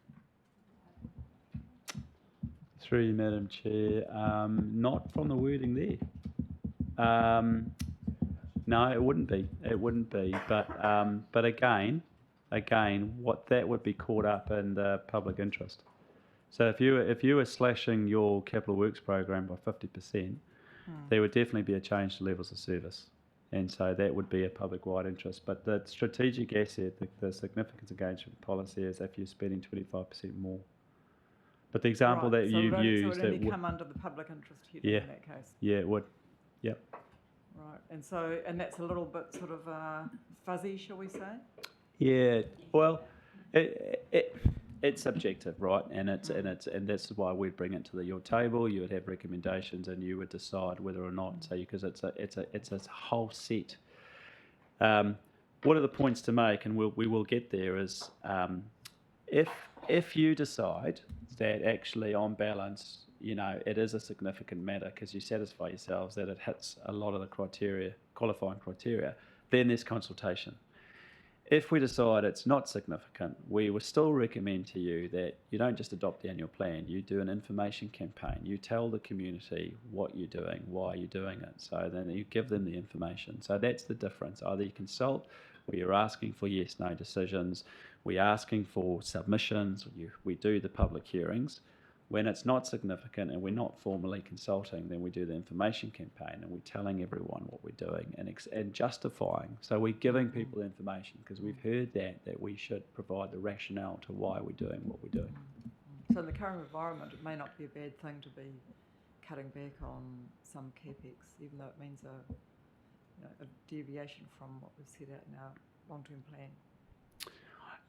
Through you, Madam Chair. Not from the wording there. No, it wouldn't be. It wouldn't be. But again, what that would be caught up in the public interest. So if you were slashing your capital works program by 50%, there would definitely be a change to levels of service, and so that would be a public-wide interest. But the strategic asset, the significance engagement policy, is if you're spending 25% more. But the example that you've used, so it would only come under the public interest heading in that case. Yeah, it would. Yep. Right, and that's a little bit sort of fuzzy, shall we say? Yeah. Well, it's subjective, right? And that's why we'd bring it to your table. You would have recommendations, and you would decide whether or not. So because it's a whole set. One of the points to make, and we will get there, is if you decide that actually on balance, it is a significant matter because you satisfy yourselves that it hits a lot of the qualifying criteria, then there's consultation. If we decide it's not significant, we will still recommend to you that you don't just adopt the annual plan, you do an information campaign. You tell the community what you're doing, why you're doing it. So then you give them the information. So that's the difference. Either you consult, where you're asking for yes, no decisions, we're asking for submissions, we do the public hearings. When it's not significant and we're not formally consulting, then we do the information campaign and we're telling everyone what we're doing and justifying. So we're giving people information because we've heard that we should provide the rationale to why we're doing what we're doing. So in the current environment, it may not be a bad thing to be cutting back on some capex, even though it means a deviation from what we've set out in our long-term plan.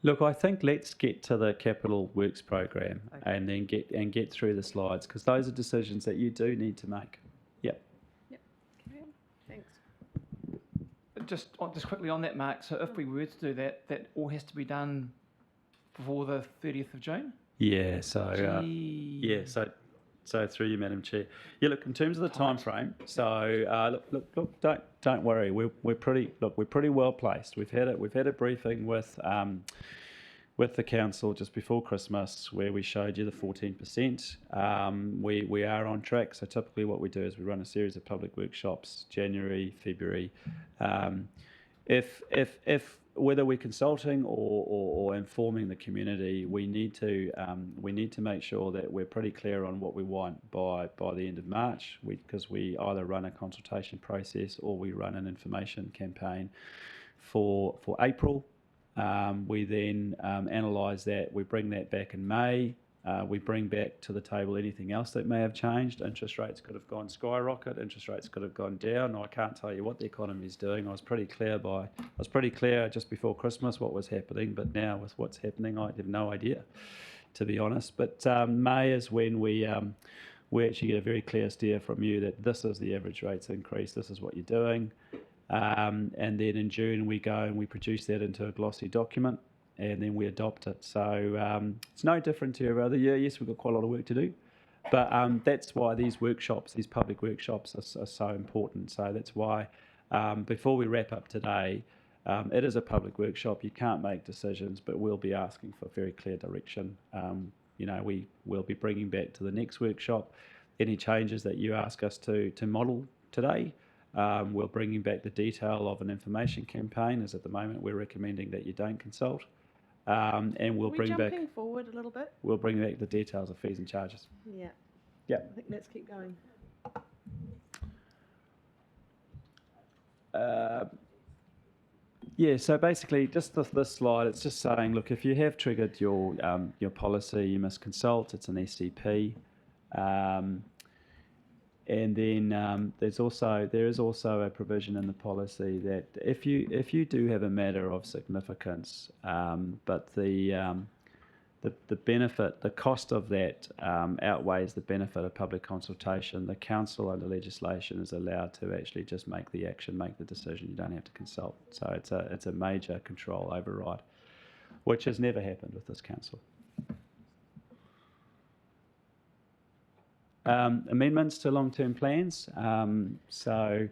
Look, I think let's get to the capital works program and then get through the slides because those are decisions that you do need to make. Yep. Okay. Thanks. Just quickly on that, Mark. So if we were to do that, that all has to be done before the 30th of June. Yeah. So so through you, Madam Chair. Yeah. Look, in terms of the time frame. So look. Don't worry. We're pretty well placed. We've had a briefing with the council just before Christmas where we showed you the 14%. We are on track. So typically what we do is we run a series of public workshops, January, February. If whether we're consulting or informing the community, we need to make sure that we're pretty clear on what we want by the end of March, because we either run a consultation process or we run an information campaign for April. We then analyse that. We bring that back in May. We bring back to the table anything else that may have changed. Interest rates could have gone skyrocket. Interest rates could have gone down. I can't tell you what the economy is doing. I was pretty clear just before Christmas what was happening, but now with what's happening, I have no idea, to be honest. But May is when we actually get a very clear steer from you that this is the average rates increase. This is what you're doing. And then in June we go and we produce that into a glossy document, and then we adopt it. So it's no different to every other year. Yes, we've got quite a lot of work to do, but that's why these workshops, these public workshops, are so important. So that's why before we wrap up today, it is a public workshop. You can't make decisions, but we'll be asking for very clear direction. We will be bringing back to the next workshop any changes that you ask us to model today. We're bringing back the detail of an information campaign, as at the moment we're recommending that you don't consult. And we'll bring back. Jumping forward a little bit. We'll bring back the details of fees and charges. Yeah. Yeah. I think let's keep going. Yeah. So basically, just this slide, it's just saying, look, if you have triggered your policy, you must consult. It's an SCP. And then there is also a provision in the policy that if you do have a matter of significance, but the benefit, the cost of that outweighs the benefit of public consultation, the council under legislation is allowed to actually just make the action, make the decision. You don't have to consult. So it's a major control override, which has never happened with this council. Amendments to long-term plans. So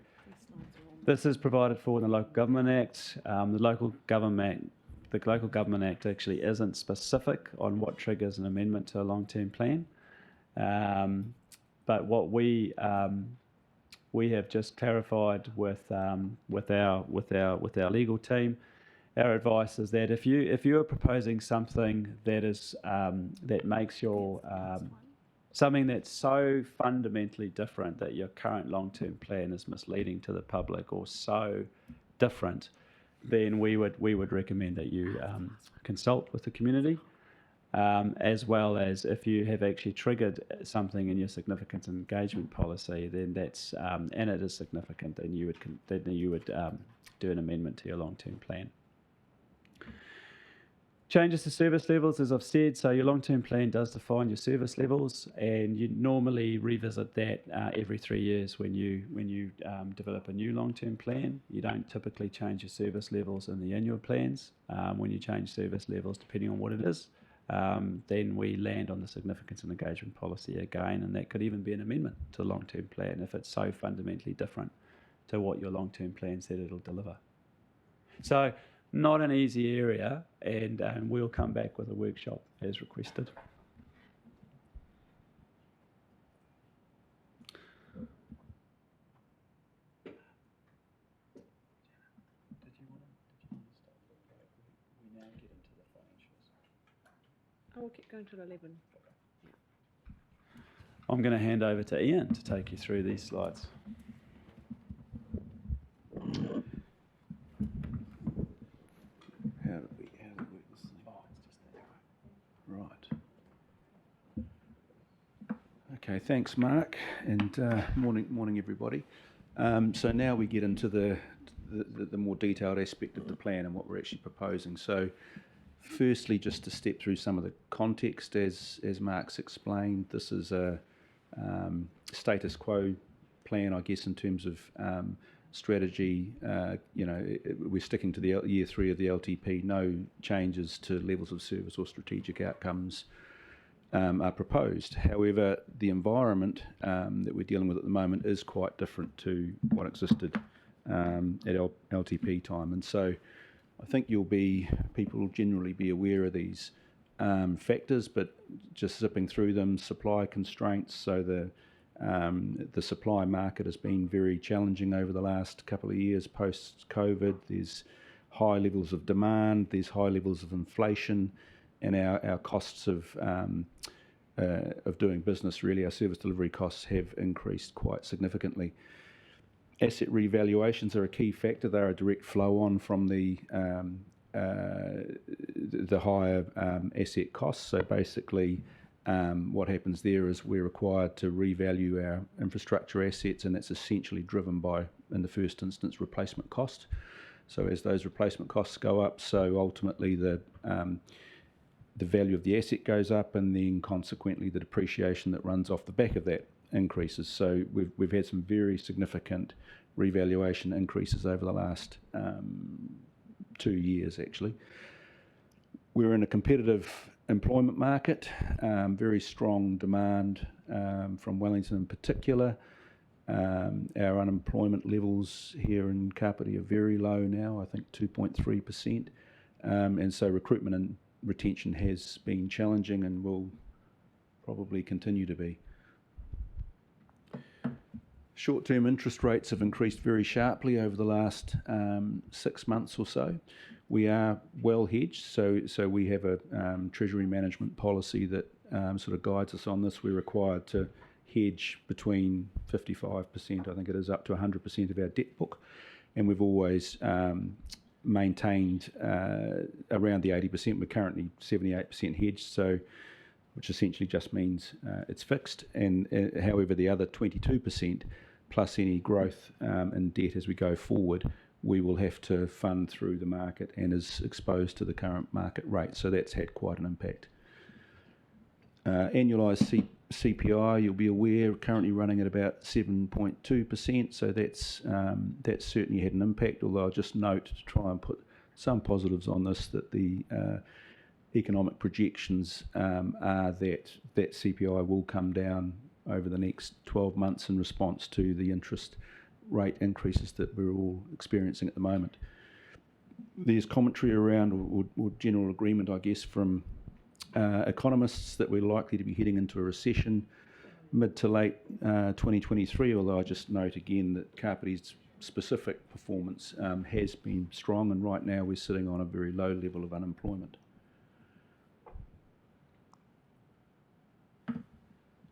this is provided for in the Local Government Act. The Local Government Act actually isn't specific on what triggers an amendment to a long-term plan. But what we have just clarified with our legal team, our advice is that if you are proposing something that makes your something that's so fundamentally different that your current long-term plan is misleading to the public or so different, then we would recommend that you consult with the community, as well as if you have actually triggered something in your significance and engagement policy, then that's and it is significant, then you would do an amendment to your long-term plan. Changes to service levels, as I've said, so your long-term plan does define your service levels, and you normally revisit that every 3 years when you develop a new long-term plan. You don't typically change your service levels in the annual plans. When you change service levels, depending on what it is, then we land on the significance and engagement policy again, and that could even be an amendment to the long-term plan if it's so fundamentally different to what your long-term plan said it'll deliver. So, not an easy area, and we'll come back with a workshop as requested. We now get into the financials. Oh, we'll keep going till 11. I'm going to hand over to Ian to take you through these slides. How do we work this thing? Oh, it's just that way. Right. Okay, thanks, Mark, and morning, everybody. So now we get into the more detailed aspect of the plan and what we're actually proposing. So, firstly, just to step through some of the context, as Mark's explained, this is a status quo plan, I guess, in terms of strategy. We're sticking to the year 3 of the LTP. No changes to levels of service or strategic outcomes are proposed. However, the environment that we're dealing with at the moment is quite different to what existed at LTP time, and so I think people will generally be aware of these factors, but just zipping through them: supply constraints. So the supply market has been very challenging over the last couple of years post-COVID. There's high levels of demand, there's high levels of inflation, and our costs of doing business, really, our service delivery costs have increased quite significantly. Asset revaluations are a key factor. They're a direct flow on from the higher asset costs. So basically, what happens there is we're required to revalue our infrastructure assets, and that's essentially driven by, in the first instance, replacement cost. So as those replacement costs go up, so ultimately the value of the asset goes up, and then consequently the depreciation that runs off the back of that increases. So we've had some very significant revaluation increases over the last 2 years, actually. We're in a competitive employment market, very strong demand from Wellington in particular. Our unemployment levels here in Kapiti are very low now, I think 2.3%. And so recruitment and retention has been challenging and will probably continue to be. Short-term interest rates have increased very sharply over the last 6 months or so. We are well hedged, so we have a treasury management policy that sort of guides us on this. We're required to hedge between 55%, I think it is, up to 100% of our debt book, and we've always maintained around the 80%. We're currently 78% hedged, so which essentially just means it's fixed. And however, the other 22%, plus any growth in debt as we go forward, we will have to fund through the market and is exposed to the current market rate. So that's had quite an impact. Annualised CPI, you'll be aware, currently running at about 7.2%. So that's certainly had an impact. Although I'll just note, to try and put some positives on this, that the economic projections are that CPI will come down over the next 12 months in response to the interest rate increases that we're all experiencing at the moment. There's commentary around, or general agreement, I guess, from economists that we're likely to be heading into a recession mid to late 2023, although I just note again that Kapiti's specific performance has been strong, and right now we're sitting on a very low level of unemployment.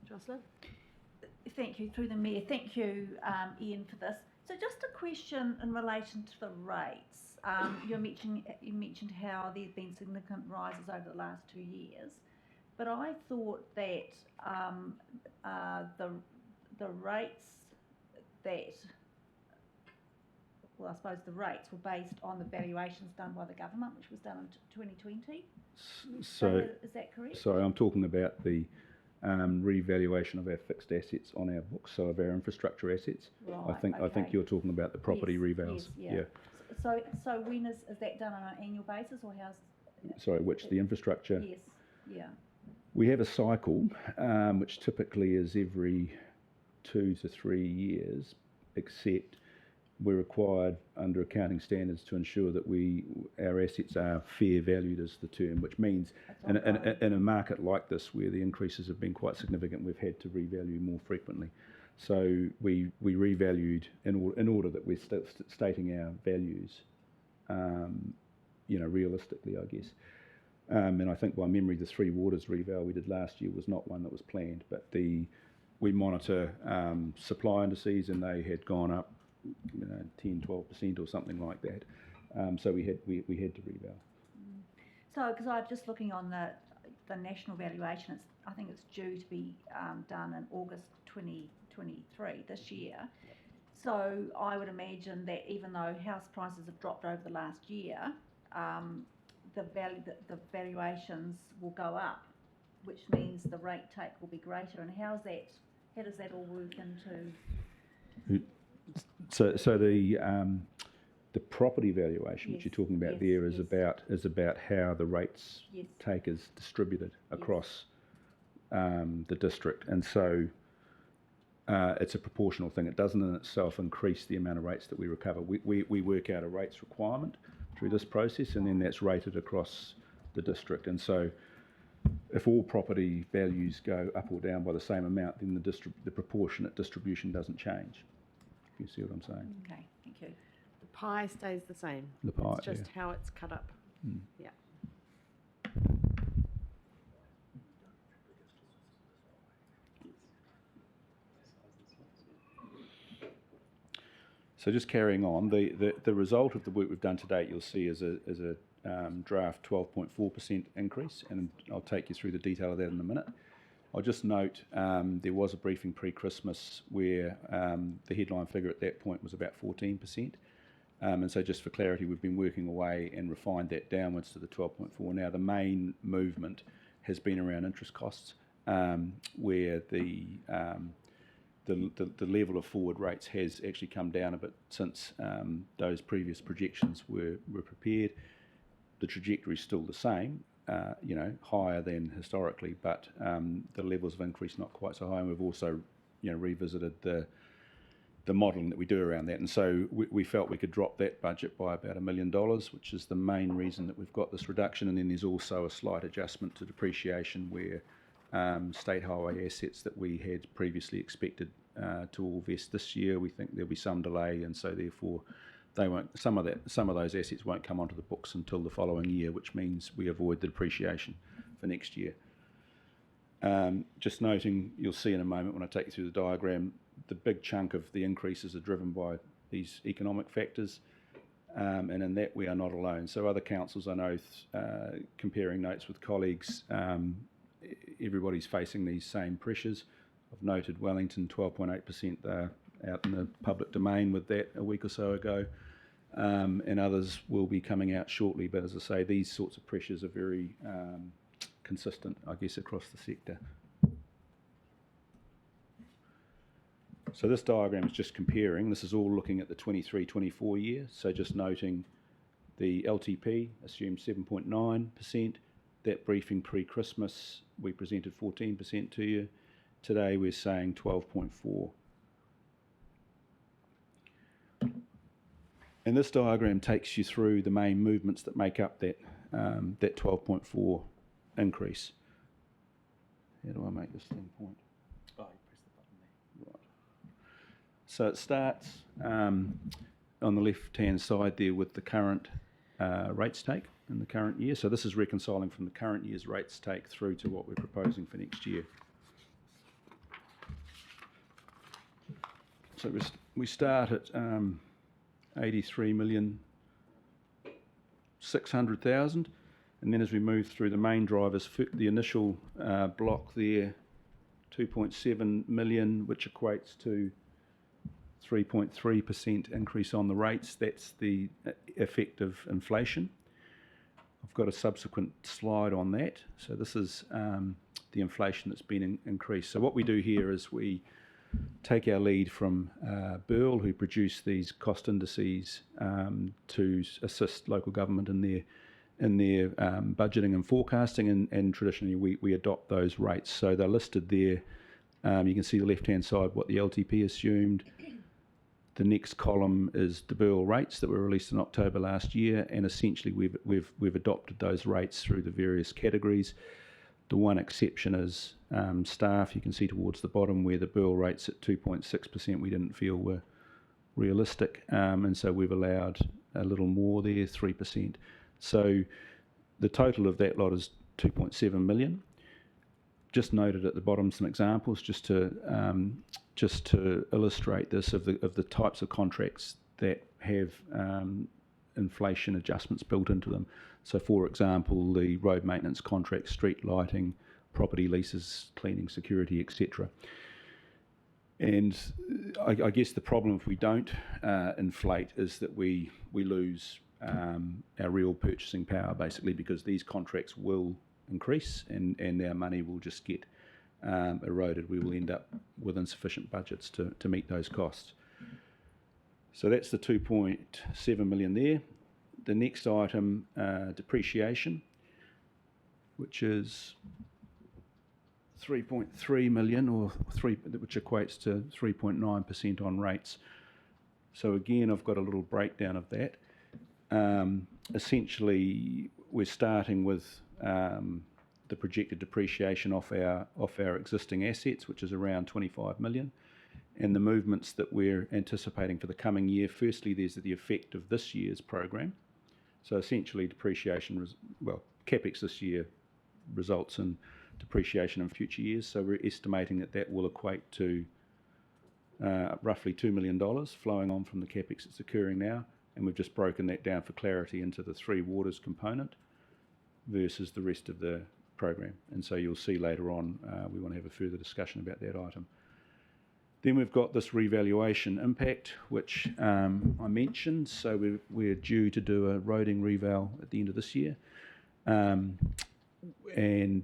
Jocelyn? Thank you, through the Mayor. Thank you, Ian, for this. So just a question in relation to the rates. You mentioned how there have been significant rises over the last 2 years, but I thought that the rates that, well, I suppose the rates were based on the valuations done by the government, which was done in 2020. So is that correct? Sorry, I'm talking about the revaluation of our fixed assets on our books, so of our infrastructure assets. Right, I think you're talking about the property revals. Yes, yeah. So when is that done on an annual basis, or how's? Sorry, which, the infrastructure? Yes, yeah. We have a cycle which typically is every 2 to 3 years, except we're required under accounting standards to ensure that our assets are fair valued, is the term, which means in a market like this where the increases have been quite significant, we've had to revalue more frequently. So we revalued in order that we're stating our values, realistically, I guess. And I think by memory, the Three Waters reval we did last year was not one that was planned, but we monitor supply indices, and they had gone up 10-12% or something like that. So we had to reval. So, because I'm just looking on the national valuation, I think it's due to be done in August 2023 this year. So I would imagine that even though house prices have dropped over the last year, the valuations will go up, which means the rate take will be greater. And how does that all work into? So the property valuation, which you're talking about there, is about how the rates take is distributed across the district, and so it's a proportional thing. It doesn't in itself increase the amount of rates that we recover. We work out a rates requirement through this process, and then that's rated across the district. And so if all property values go up or down by the same amount, then the proportionate distribution doesn't change. You see what I'm saying? Okay, thank you. The pie stays the same. The pie, It's just how it's cut up. Mm. Yeah. So just carrying on, the result of the work we've done to date, you'll see is a draft 12.4% increase, and I'll take you through the detail of that in a minute. I'll just note there was a briefing pre-Christmas where the headline figure at that point was about 14%. And so just for clarity, we've been working away and refined that downwards to the 12.4. Now, the main movement has been around interest costs, where the level of forward rates has actually come down a bit since those previous projections were prepared. The trajectory is still the same, higher than historically, but the levels of increase not quite so high. And we've also, revisited the modelling that we do around that. And so we felt we could drop that budget by about $1 million, which is the main reason that we've got this reduction. And then there's also a slight adjustment to depreciation where state highway assets that we had previously expected to all vest this year, we think there'll be some delay, and so therefore they won't. Some of those assets won't come onto the books until the following year, which means we avoid the depreciation for next year. Just noting, you'll see in a moment when I take you through the diagram, the big chunk of the increases are driven by these economic factors, and in that we are not alone. So other councils, I know, comparing notes with colleagues, everybody's facing these same pressures. I've noted Wellington 12.8%, they're out in the public domain with that a week or so ago, and others will be coming out shortly. But as I say, these sorts of pressures are very consistent, I guess, across the sector. So this diagram is just comparing. This is all looking at the 23-24 year. So just noting the LTP assumed 7.9%. That briefing pre-Christmas, we presented 14% to you. Today we're saying 12.4. And this diagram takes you through the main movements that make up that 12.4 increase. How do I make this thing point? Oh, you press the button there. Right. So it starts on the left-hand side there with the current rates take in the current year. So this is reconciling from the current year's rates take through to what we're proposing for next year. So we start at 83,600,000, and then as we move through the main drivers, the initial block there, 2.7 million, which equates to 3.3% increase on the rates. That's the effect of inflation. I've got a subsequent slide on that. So this is the inflation that's been increased. So what we do here is we take our lead from Burl, who produce these cost indices to assist local government in their budgeting and forecasting, and traditionally we adopt those rates. So they're listed there. You can see the left-hand side what the LTP assumed. The next column is the Burl rates that were released in October last year, and essentially we've adopted those rates through the various categories. The one exception is staff. You can see towards the bottom where the Burl rates at 2.6% we didn't feel were realistic, and so we've allowed a little more there, 3%. So the total of that lot is 2.7 million. Just noted at the bottom some examples just to illustrate this of the types of contracts that have inflation adjustments built into them. So, for example, the road maintenance contracts, street lighting, property leases, cleaning, security, etc. And I guess the problem if we don't inflate is that we lose our real purchasing power, basically, because these contracts will increase and our money will just get eroded. We will end up with insufficient budgets to meet those costs. So that's the 2.7 million there. The next item, depreciation, which is 3.3 million, which equates to 3.9% on rates. So again, I've got a little breakdown of that. Essentially, we're starting with the projected depreciation off our existing assets, which is around 25 million. and the movements that we're anticipating for the coming year. Firstly, there's the effect of this year's program. So essentially depreciation, CapEx this year results in depreciation in future years. So we're estimating that that will equate to roughly $2 million flowing on from the CapEx that's occurring now. And we've just broken that down for clarity into the Three Waters component versus the rest of the program. And so you'll see later on, we want to have a further discussion about that item. Then we've got this revaluation impact, which I mentioned. So we're due to do a roading reval at the end of this year. And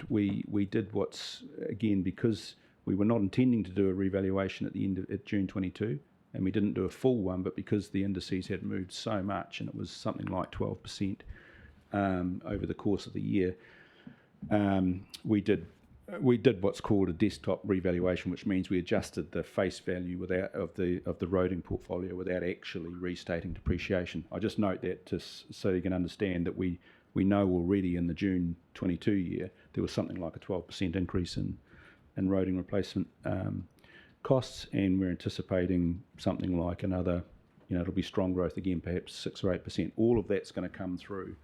we did what's, again, because we were not intending to do a revaluation at June 22, and we didn't do a full one, but because the indices had moved so much, and it was something like 12% over the course of the year, we did what's called a desktop revaluation, which means we adjusted the face value of the roading portfolio without actually restating depreciation. I just note that so you can understand that we know already in the June 22 year there was something like a 12% increase in roading replacement costs, and we're anticipating something like another, it'll be strong growth again, perhaps 6 or 8%. All of that's going to come through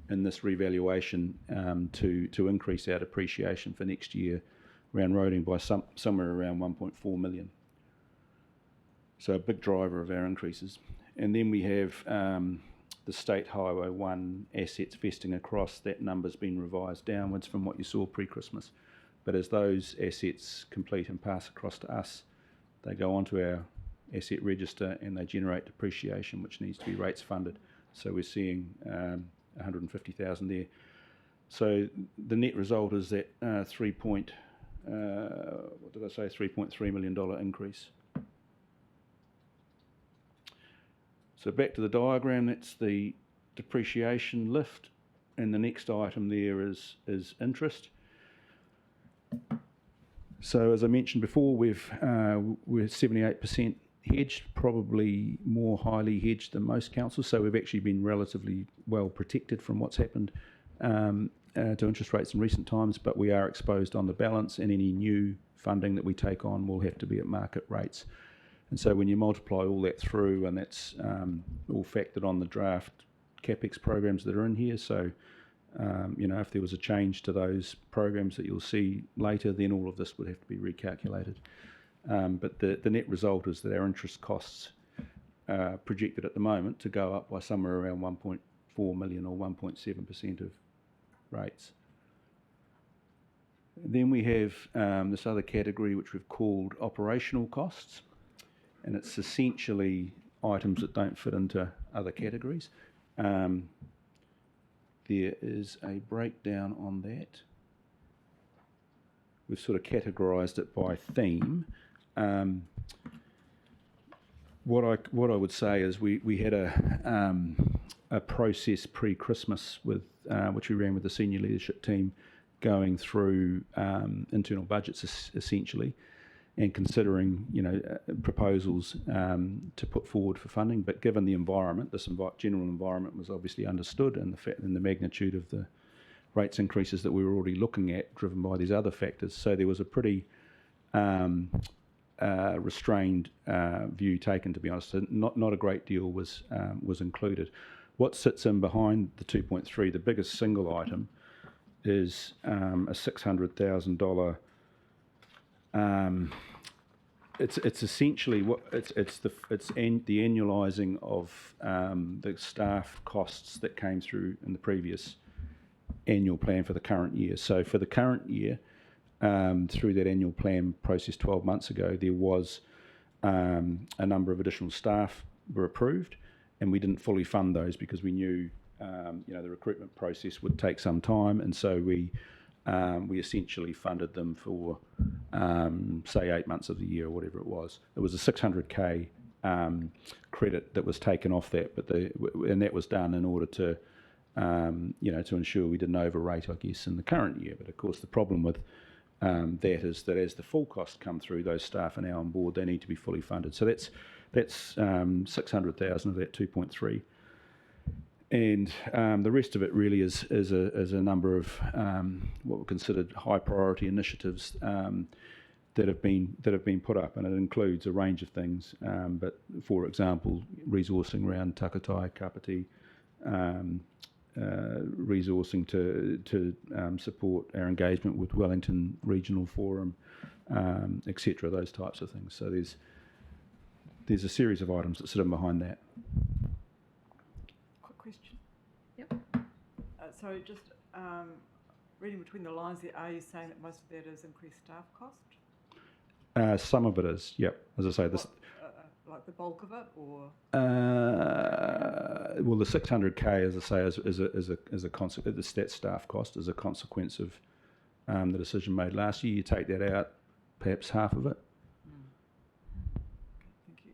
in this revaluation to increase our depreciation for next year around roading by somewhere around 1.4 million. So a big driver of our increases. And then we have the State Highway 1 assets vesting across. That number's been revised downwards from what you saw pre-Christmas. But as those assets complete and pass across to us, they go onto our asset register and they generate depreciation, which needs to be rates funded. So we're seeing 150,000 there. So the net result is that $3.3 million increase. So back to the diagram, that's the depreciation lift, and the next item there is interest. So as I mentioned before, we're 78% hedged, probably more highly hedged than most councils. So we've actually been relatively well protected from what's happened to interest rates in recent times, but we are exposed on the balance, and any new funding that we take on will have to be at market rates. And so when you multiply all that through, and that's all factored on the draft CapEx programs that are in here, so if there was a change to those programs that you'll see later, then all of this would have to be recalculated. But the net result is that our interest costs are projected at the moment to go up by somewhere around 1.4 million or 1.7% of rates. Then we have this other category which we've called operational costs, and it's essentially items that don't fit into other categories. There is a breakdown on that. We've sort of categorised it by theme. What I would say is we had a process pre-Christmas with which we ran with the senior leadership team, going through internal budgets essentially, and considering proposals to put forward for funding. But given the environment, this general environment was obviously understood, and the magnitude of the rates increases that we were already looking at, driven by these other factors. So there was a pretty restrained view taken, to be honest. So not a great deal was included. What sits in behind the 2.3, the biggest single item, is a $600,000. It's essentially it's the annualising of the staff costs that came through in the previous annual plan for the current year. So for the current year, through that annual plan process 12 months ago, there was a number of additional staff were approved, and we didn't fully fund those because we knew the recruitment process would take some time, and so we essentially funded them for say 8 months of the year or whatever it was. It was a $600K credit that was taken off that, and that was done in order to to ensure we didn't overrate, I guess, in the current year. But of course, the problem with that is that as the full costs come through, those staff are now on board. They need to be fully funded. So that's 600,000 of that 2.3. And the rest of it really is a number of what were considered high priority initiatives. that have been put up, and it includes a range of things. But for example, resourcing around Takatai, Kapiti, resourcing to support our engagement with Wellington Regional Forum, etc. Those types of things. So there's a series of items that sit in behind that. Quick question. Yep. So just reading between the lines there, are you saying that most of that is increased staff cost? Some of it is, yep. As I say, this. Like the bulk of it, or? Well, the 600k, as I say, is a consequence. The stat staff cost is a consequence of the decision made last year. You take that out, perhaps half of it. Thank you.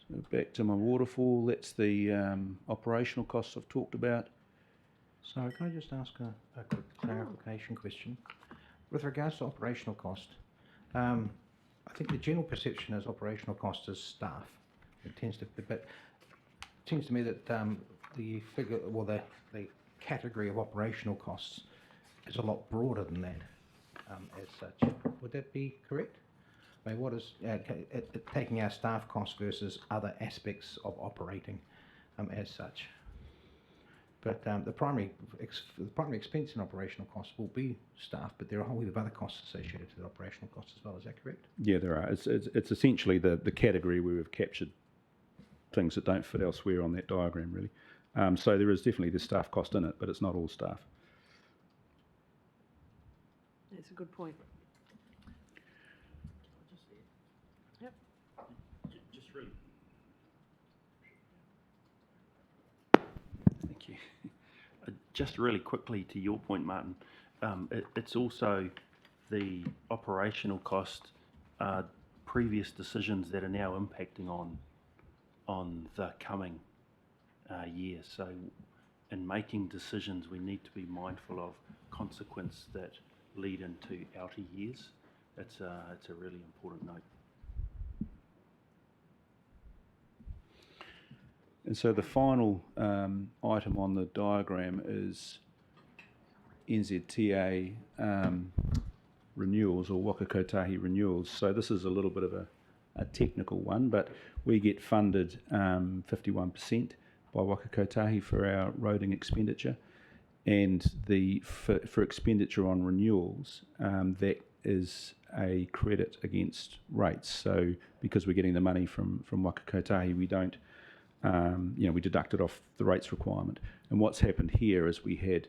So back to my waterfall. That's the operational costs I've talked about. So can I just ask a quick clarification question? With regards to operational cost, I think the general perception is operational cost is staff. It tends to be, but it seems to me that the figure, well, the category of operational costs is a lot broader than that, as such. Would that be correct? I mean, what is taking our staff costs versus other aspects of operating, as such? But the primary expense in operational costs will be staff, but there are a whole heap of other costs associated to the operational costs as well. Is that correct? Yeah, there are. It's essentially the category where we've captured things that don't fit elsewhere on that diagram, really. So there is definitely the staff cost in it, but it's not all staff. That's a good point. Yep. Just really. Thank you. Just really quickly to your point, Martin, it's also the operational cost, previous decisions that are now impacting on the coming year. So in making decisions, we need to be mindful of consequence that lead into outer years. It's a really important note. And so the final item on the diagram is NZTA renewals, or Waka Kotahi renewals. So this is a little bit of a technical one, but we get funded 51% by Waka Kotahi for our roading expenditure, and for expenditure on renewals, that is a credit against rates. So because we're getting the money from Waka Kotahi, we don't we deduct it off the rates requirement. And what's happened here is we had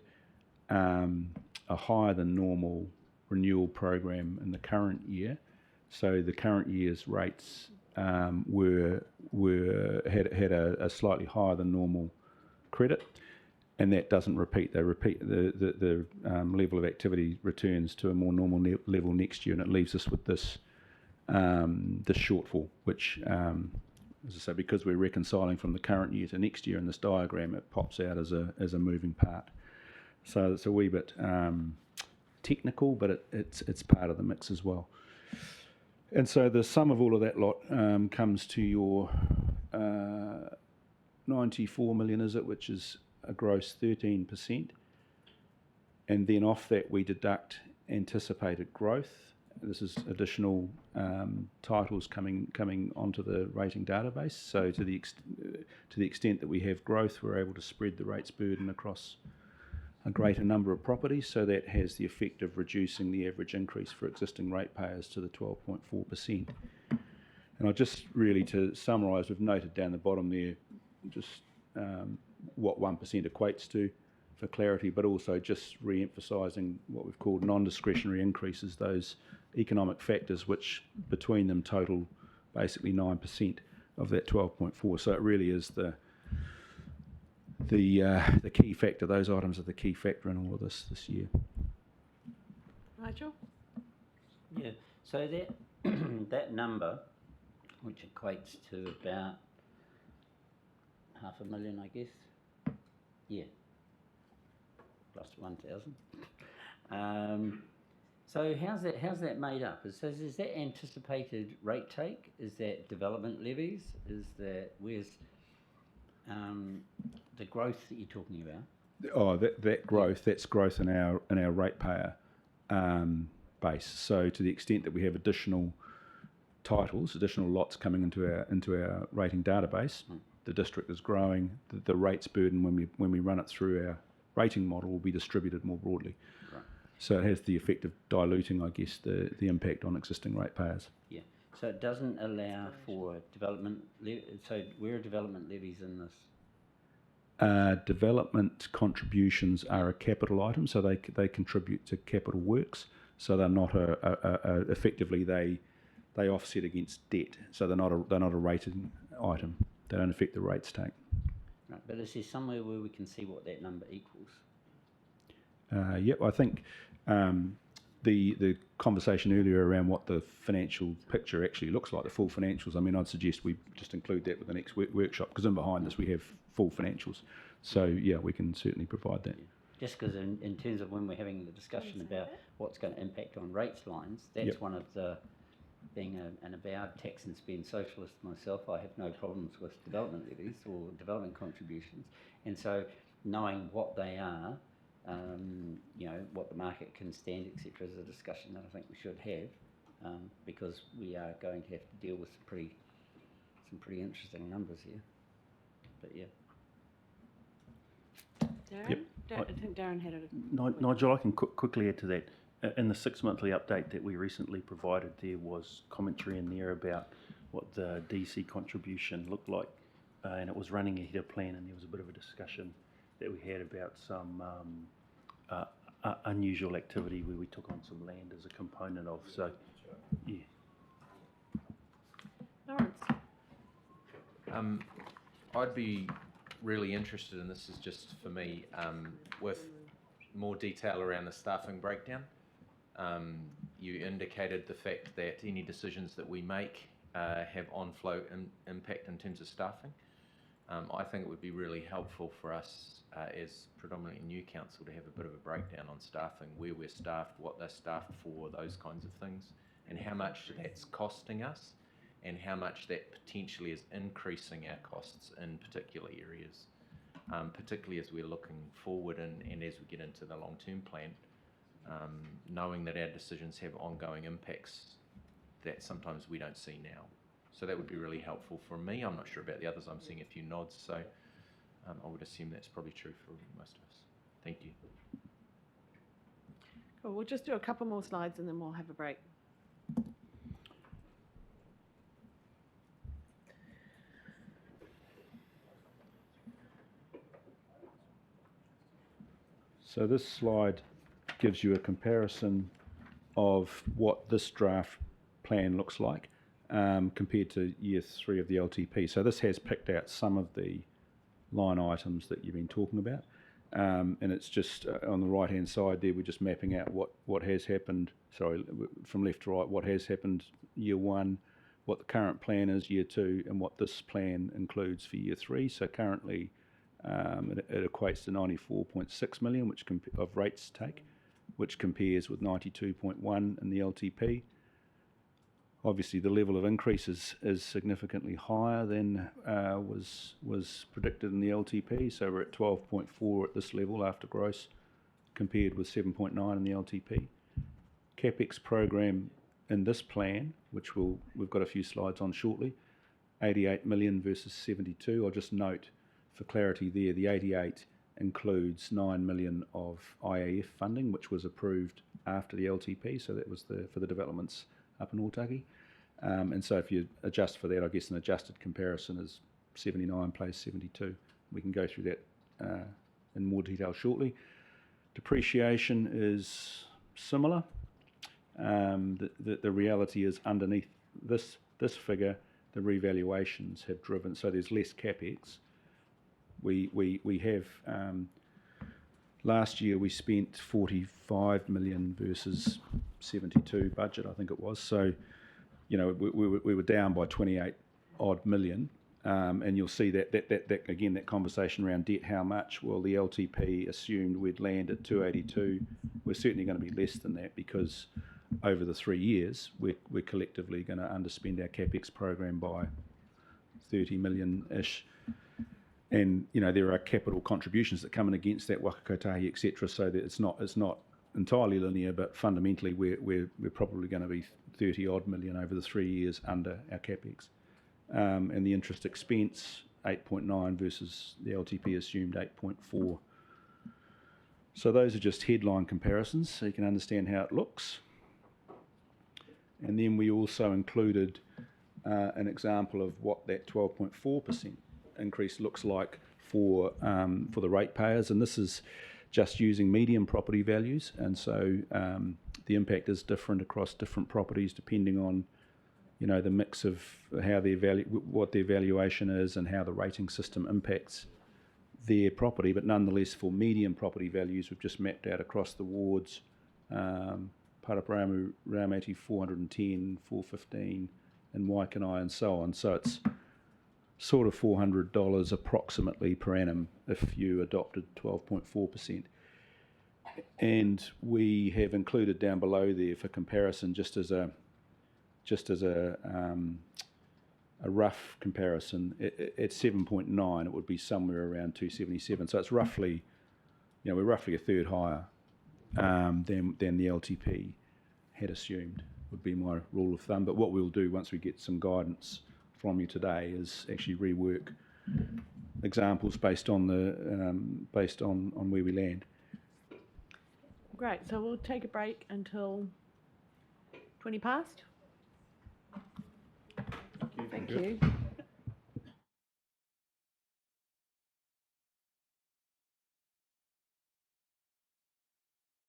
a higher than normal renewal program in the current year. So the current year's rates had a slightly higher than normal credit, and that doesn't repeat. They repeat the level of activity returns to a more normal level next year, and it leaves us with this shortfall, which as I say, because we're reconciling from the current year to next year in this diagram, it pops out as a moving part. So it's a wee bit technical, but it's part of the mix as well. And so the sum of all of that lot comes to your 94 million, is it, which is a gross 13%. And then off that we deduct anticipated growth. This is additional titles coming onto the rating database. So to the extent that we have growth, we're able to spread the rates burden across a greater number of properties. So that has the effect of reducing the average increase for existing ratepayers to the 12.4%. And I just really, to summarise, we've noted down the bottom there just what 1% equates to for clarity, but also just re-emphasising what we've called non-discretionary increases, those economic factors which between them total basically 9% of that 12.4. So it really is the key factor. Those items are the key factor in all of this year. Nigel? Yeah, so that number, which equates to about 500,000, I guess. Yeah. Plus 1,000. So how's that made up? Is that anticipated rate take? Is that development levies? Is that the growth that you're talking about. Oh, that growth, that's growth in our ratepayer base. So to the extent that we have additional titles, additional lots coming into our rating database, the district is growing. The rates burden when we run it through our rating model will be distributed more broadly. Right. So it has the effect of diluting, I guess, the impact on existing ratepayers. Yeah. So it doesn't allow for development. So where are development levies in this? Development contributions are a capital item, so they contribute to capital works. So they're not effectively they offset against debt. So they're not a rating item. They don't affect the rates take. Right. But is there somewhere where we can see what that number equals? Yep, I think the conversation earlier around what the financial picture actually looks like, the full financials, I mean, I'd suggest we just include that with the next workshop, because in behind this we have full financials. So, yeah, we can certainly provide that. Yeah. Just because in terms of when we're having the discussion about what's going to impact on rates lines, that's Yep. one of the, being an avowed tax and spend socialist myself, I have no problems with development levies or development contributions. And so knowing what they are, what the market can stand, etc., is a discussion that I think we should have, because we are going to have to deal with some pretty interesting numbers here. But yeah. Darren? Yep. I think Darren had it. Nigel, I can quickly add to that. In the 6-monthly update that we recently provided, there was commentary in there about what the DC contribution looked like, and it was running ahead of plan, and there was a bit of a discussion that we had about some unusual activity where we took on some land as a component of. So, yeah. Lawrence? I'd be really interested, and this is just for me, with more detail around the staffing breakdown. You indicated the fact that any decisions that we make have on-flow impact in terms of staffing. I think it would be really helpful for us as predominantly new council to have a bit of a breakdown on staffing, where we're staffed, what they're staffed for, those kinds of things, and how much that's costing us, and how much that potentially is increasing our costs in particular areas, particularly as we're looking forward and as we get into the long-term plan, knowing that our decisions have ongoing impacts that sometimes we don't see now. So that would be really helpful for me. I'm not sure about the others. I'm seeing a few nods, so I would assume that's probably true for most of us. Thank you. Cool. We'll just do a couple more slides and then we'll have a break. So this slide gives you a comparison of what this draft plan looks like compared to year 3 of the LTP. So this has picked out some of the line items that you've been talking about, and it's just on the right hand side there, we're just mapping out what has happened, from left to right, what has happened year 1, what the current plan is year 2, and what this plan includes for year 3. So currently it equates to 94.6 million of rates take, which compares with 92.1 in the LTP. Obviously, the level of increases is significantly higher than was predicted in the LTP. So we're at 12.4 at this level after gross, compared with 7.9 in the LTP. CapEx program in this plan, which we've got a few slides on shortly, 88 million versus 72. I'll just note for clarity there, the 88 includes 9 million of IAF funding, which was approved after the LTP. So that was for the developments up in Otaki. And so if you adjust for that, I guess an adjusted comparison is 79 plays 72. We can go through that in more detail shortly. Depreciation is similar. The reality is underneath this figure, the revaluations have driven, so there's less CapEx. We have, last year we spent 45 million versus 72 budget, I think it was. So, we were down by 28 odd million. And you'll see that again, that conversation around debt, how much? Well, the LTP assumed we'd land at 282. We're certainly going to be less than that, because over the 3 years, we're collectively going to underspend our CapEx program by 30 million-ish. and there are capital contributions that come in against that, waka kotahi, etc. So that it's not entirely linear, but fundamentally we're probably going to be 30 odd million over the 3 years under our capex, and the interest expense 8.9 versus the LTP assumed 8.4. So those are just headline comparisons, so you can understand how it looks. And then we also included an example of what that 12.4% increase looks like for the ratepayers, and this is just using median property values, and so the impact is different across different properties depending on the mix of how what their valuation is and how the rating system impacts their property. But nonetheless, for median property values, we've just mapped out across the wards, Paraparaumu, Raumati 410, 415, and Waikanae, and so on. So it's sort of $400 approximately per annum if you adopted 12.4%. And we have included down below there for comparison, just as a rough comparison, at 7.9 it would be somewhere around 277. So it's roughly, we're roughly a third higher than the LTP had assumed, would be my rule of thumb. But what we'll do once we get some guidance from you today is actually rework examples based on where we land. Great, so we'll take a break until 20 past. Thank you.